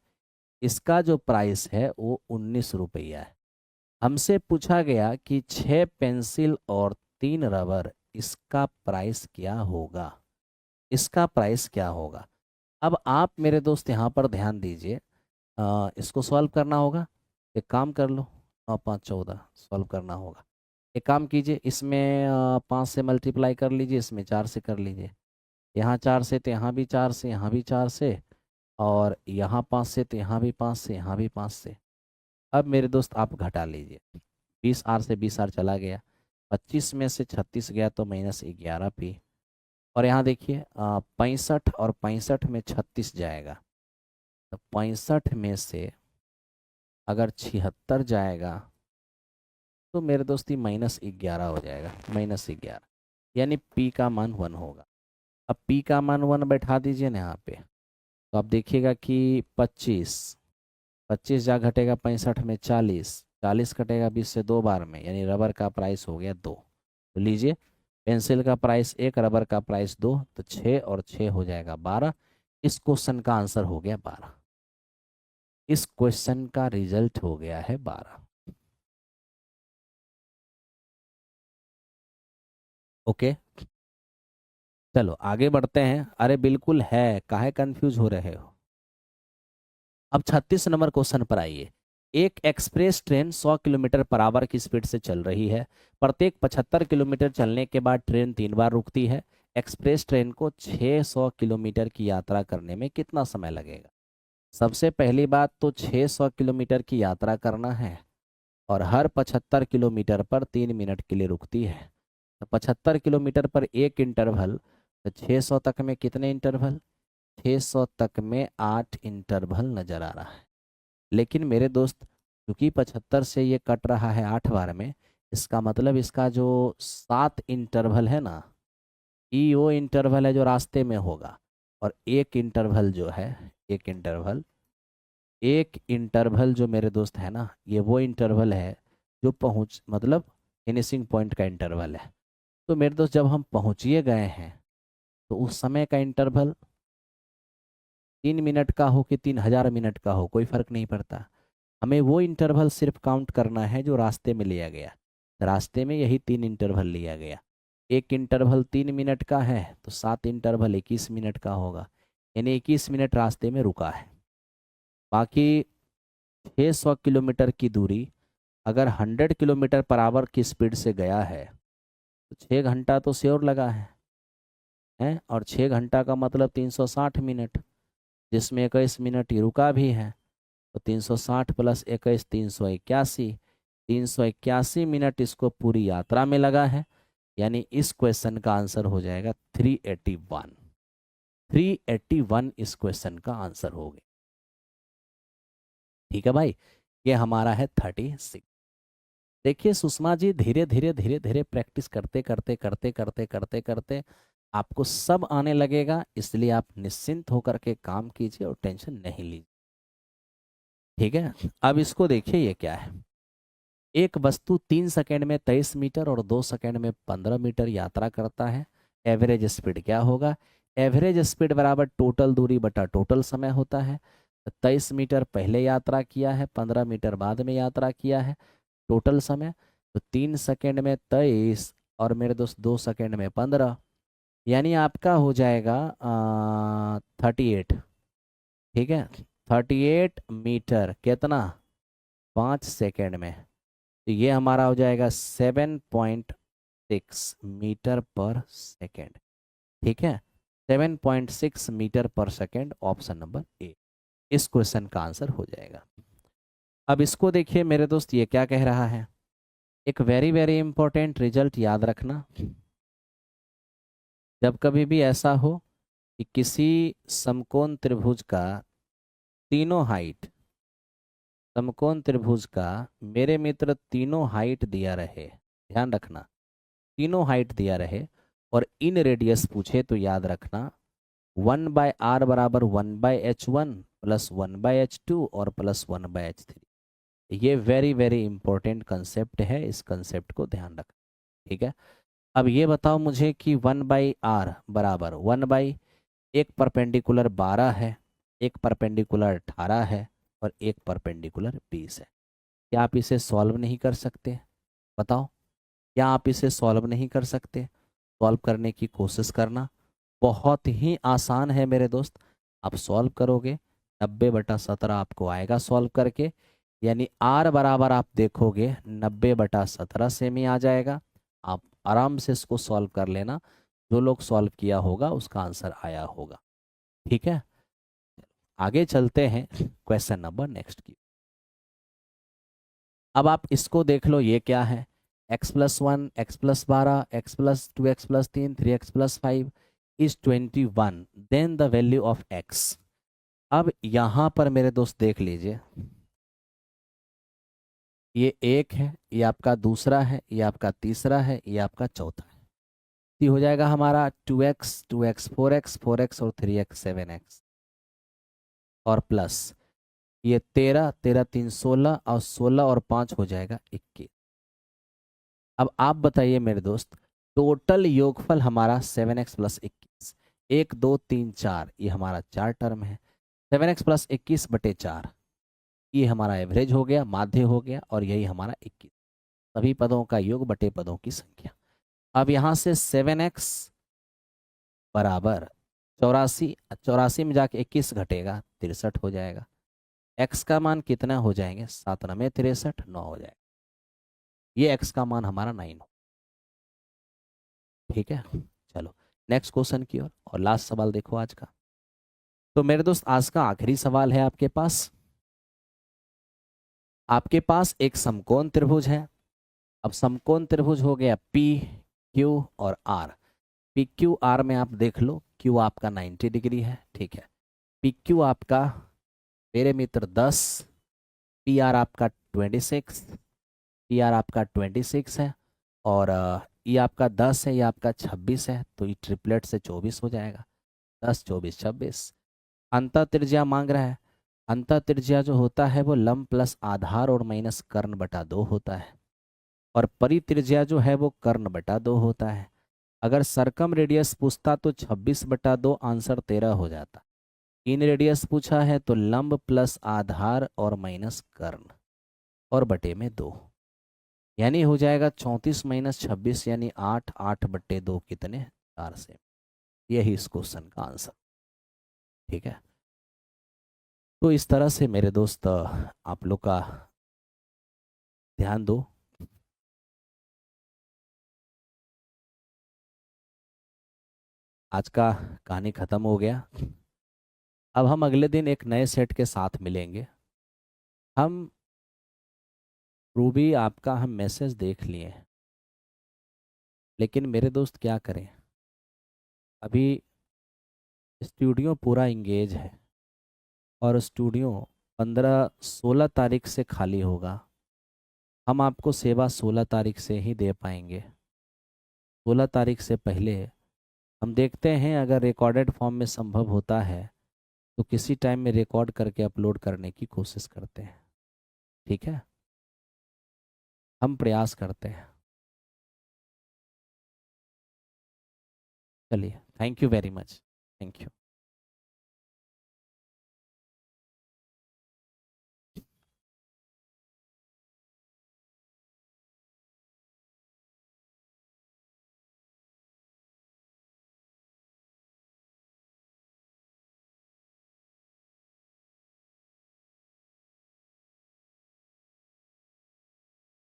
Speaker 1: इसका जो प्राइस है वो 19 रुपया है। हमसे पूछा गया कि 6 पेंसिल और 3 रबर, इसका प्राइस क्या होगा, इसका प्राइस क्या होगा। अब आप मेरे दोस्त यहाँ पर ध्यान दीजिए, इसको सॉल्व करना होगा। एक काम कर लो, 9 5 14 सॉल्व करना होगा। एक काम कीजिए, इसमें 5 से मल्टीप्लाई कर लीजिए, इसमें 4 से कर लीजिए। यहाँ 4 से तो यहाँ भी 4 से, यहाँ भी 4 से, और यहाँ 5 से तो यहाँ भी 5 से, यहाँ भी 5 से। अब मेरे दोस्त आप घटा लीजिए, 20 R से 20R चला गया, 25 में से 36 गया तो -11p। और यहाँ देखिए 65 और 65 में 36 जाएगा, तो 65 में से अगर 76 जाएगा तो मेरे दोस्ती -11 हो जाएगा, -11, यानी p का मान 1 होगा। अब p का मान 1 बैठा दीजिए ना यहाँ पे, तो आप देखिएगा कि 25 जा घटेगा 65 में 40 कटेगा 20 से 2 बार में, यानी रबर का प्राइस हो गया 2। तो लीजिए, पेंसिल का प्राइस 1, रबर का प्राइस 2, तो 6 और 6 हो जाएगा 12। इस क्वेश्चन का आंसर हो गया 12। इस क्वेश्चन का रिजल्ट हो गया है 12। ओके, चलो आगे बढ़ते हैं। अरे बिल्कुल है, काहे कंफ्यूज हो रहे हो। अब 36 नंबर क्वेश्चन पर आइए। एक express train 100 kilometre per hour की स्पीड से चल रही है। प्रत्येक 75 किलोमीटर चलने के बाद ट्रेन 3 बार रुकती है। एक्सप्रेस ट्रेन को 600 किलोमीटर की यात्रा करने में कितना समय लगेगा। सबसे पहली बात तो 600 किलोमीटर की यात्रा करना है, और हर 75 किलोमीटर पर 3 मिनट के लिए रुकती है। तो 75 किलोमीटर पर एक इंटरवल, तो 600 तक में कितने इंटरवल? 600 तक में 8 इंटरवल नजर आ रहा है। लेकिन मेरे दोस्त, क्योंकि 75 से ये कट रहा है 8 बार में, इसका मतलब इसका जो 7 इंटरवल है ना, ये वो इंटरवल है जो रास्ते में होगा। और एक इंटरवल जो मेरे दोस्त है ना, ये वो इंटरवल है जो पहुँच मतलब फिनिशिंग पॉइंट का इंटरवल है। तो मेरे दोस्त जब हम पहुँचिए गए हैं, तो उस समय का इंटरवल 3 मिनट का हो कि 3000 मिनट का हो, कोई फर्क नहीं पड़ता। हमें वो इंटरवल सिर्फ काउंट करना है जो रास्ते में लिया गया। रास्ते में यही 3 इंटरवल लिया गया। एक इंटरवल 3 मिनट का है, तो 7 इंटरवल 21 मिनट का होगा, यानी 21 मिनट रास्ते में रुका है। बाकी 600 किलोमीटर की दूरी अगर 100 किलोमीटर पर आवर की स्पीड से गया है, तो 6 घंटा तो श्योर लगा है। है, और 6 घंटा का मतलब 360 मिनट, जिसमें 21 मिनट ये रुका भी है। तो 360 प्लस 21 381, 381 मिनट इसको पूरी यात्रा में लगा है। यानी इस क्वेश्चन का आंसर हो जाएगा 381। 381 इस क्वेश्चन का आंसर हो गया। ठीक है भाई, ये हमारा है 36। देखिए सुषमा जी, धीरे धीरे धीरे धीरे प्रैक्टिस करते करते करते करते करते करते आपको सब आने लगेगा, इसलिए आप निश्चिंत होकर के काम कीजिए और टेंशन नहीं लीजिए। ठीक है, अब इसको देखिए ये क्या है। एक वस्तु 3 सेकंड में 23 मीटर और 2 सेकंड में 15 मीटर यात्रा करता है। एवरेज स्पीड क्या होगा? एवरेज स्पीड बराबर टोटल दूरी बटा टोटल समय होता है। 23 मीटर पहले यात्रा किया है, 15 मीटर बाद में यात्रा किया है, टोटल समय। तो 3 सेकंड में 23 और मेरे दोस्त 2 सेकंड में 15, यानी आपका हो जाएगा 38। ठीक है, 38 मीटर कितना? 5 सेकंड में। तो ये हमारा हो जाएगा 7.6 मीटर पर सेकंड। ठीक है, 7.6 मीटर पर सेकंड, ऑप्शन नंबर ए इस क्वेश्चन का आंसर हो जाएगा। अब इसको देखिए मेरे दोस्त, ये क्या कह रहा है। एक वेरी वेरी इंपॉर्टेंट रिजल्ट याद रखना। जब कभी भी ऐसा हो कि किसी समकोण त्रिभुज का तीनों हाइट, समकोण त्रिभुज का मेरे मित्र तीनों हाइट दिया रहे, ध्यान रखना, तीनों हाइट दिया रहे और इन रेडियस पूछे, तो याद रखना 1/r बराबर 1/h1 प्लस 1/h2 और प्लस 1/h3। ये वेरी वेरी इंपॉर्टेंट कंसेप्ट है, इस कंसेप्ट को ध्यान रखना। ठीक है, अब ये बताओ मुझे कि 1/r बराबर 1 एक परपेंडिकुलर 12 है, एक परपेंडिकुलर 18 है और एक परपेंडिकुलर 20 है। क्या आप इसे सॉल्व नहीं कर सकते? बताओ, क्या आप इसे सॉल्व नहीं कर सकते? सॉल्व करने की कोशिश करना, बहुत ही आसान है मेरे दोस्त। आप सॉल्व करोगे 90/17 आपको आएगा सॉल्व करके, यानी आर बराबर आप देखोगे 90/17 से में आ जाएगा। आप आराम से इसको सॉल्व कर लेना, जो लोग सॉल्व किया होगा उसका आंसर आया होगा। ठीक है, आगे चलते हैं क्वेश्चन नंबर नेक्स्ट की। अब आप इसको देख लो, ये क्या है। x+1, x+12, x+2, x+3, 3x+5 is 21, then the value of x। अब यहां पर मेरे दोस्त देख लीजिए, ये एक है, ये आपका दूसरा है, ये आपका तीसरा है, ये आपका चौथा है। ये हो जाएगा हमारा 2x 2x 4x 4x और 3x 7x और प्लस ये 13 13 3 16 और 16 और 5 हो जाएगा 21। अब आप बताइए मेरे दोस्त, टोटल योगफल हमारा 7x प्लस 21, 1 2 3 4, ये हमारा 4 टर्म है। 7x प्लस 21/4, ये हमारा एवरेज हो गया, माध्य हो गया, और यही हमारा 21, सभी पदों का योग बटे पदों की संख्या। अब यहाँ से 7x बराबर 84, 84 में जाके 21 घटेगा 63 हो जाएगा। x का मान कितना हो जाएंगे? 7 9 63, 9 हो जाएगा। ये x का मान हमारा 9 हो। ठीक है, चलो नेक्स्ट क्वेश्चन की ओर, और लास्ट सवाल देखो आज का। तो मेरे दोस्त आज का आखिरी सवाल है आपके पास। आपके पास एक समकोण त्रिभुज है। अब समकोण त्रिभुज हो गया P Q और R। पी क्यू आर में आप देख लो, Q आपका 90 डिग्री है। ठीक है, पी क्यू आपका मेरे मित्र 10, पी आर आपका 26, पी आर आपका 26 है, और ये आपका 10 है, ये आपका 26 है, तो ये ट्रिपलेट से 24 हो जाएगा। 10 24 26। अंतः त्रिज्या मांग रहा है। अंतः त्रिज्या जो होता है वो लंब प्लस आधार और माइनस कर्ण बटा 2 होता है, और परित्रिज्या जो है वो कर्ण बटा 2 होता है। अगर सरकम रेडियस पूछता तो 26/2, आंसर 13 हो जाता। इन रेडियस पूछा है तो लंब प्लस आधार और माइनस कर्ण और बटे में 2, यानी हो जाएगा 34 माइनस 26 यानी 8, 8/2 कितने? 4 से। यही इस क्वेश्चन का आंसर। ठीक है, तो इस तरह से मेरे दोस्त आप लोग का ध्यान दो। आज का कहानी ख़त्म हो गया। अब हम अगले दिन एक नए सेट के साथ मिलेंगे। हम रूबी आपका हम मैसेज देख लिए, लेकिन मेरे दोस्त क्या करें, अभी स्टूडियो पूरा इंगेज है और स्टूडियो 15-16 तारीख से खाली होगा। हम आपको सेवा 16 तारीख से ही दे पाएंगे। 16 तारीख से पहले हम देखते हैं, अगर रिकॉर्डेड फॉर्म में संभव होता है तो किसी टाइम में रिकॉर्ड करके अपलोड करने की कोशिश करते हैं। ठीक है, हम प्रयास करते हैं। चलिए, thank you very much. Thank you.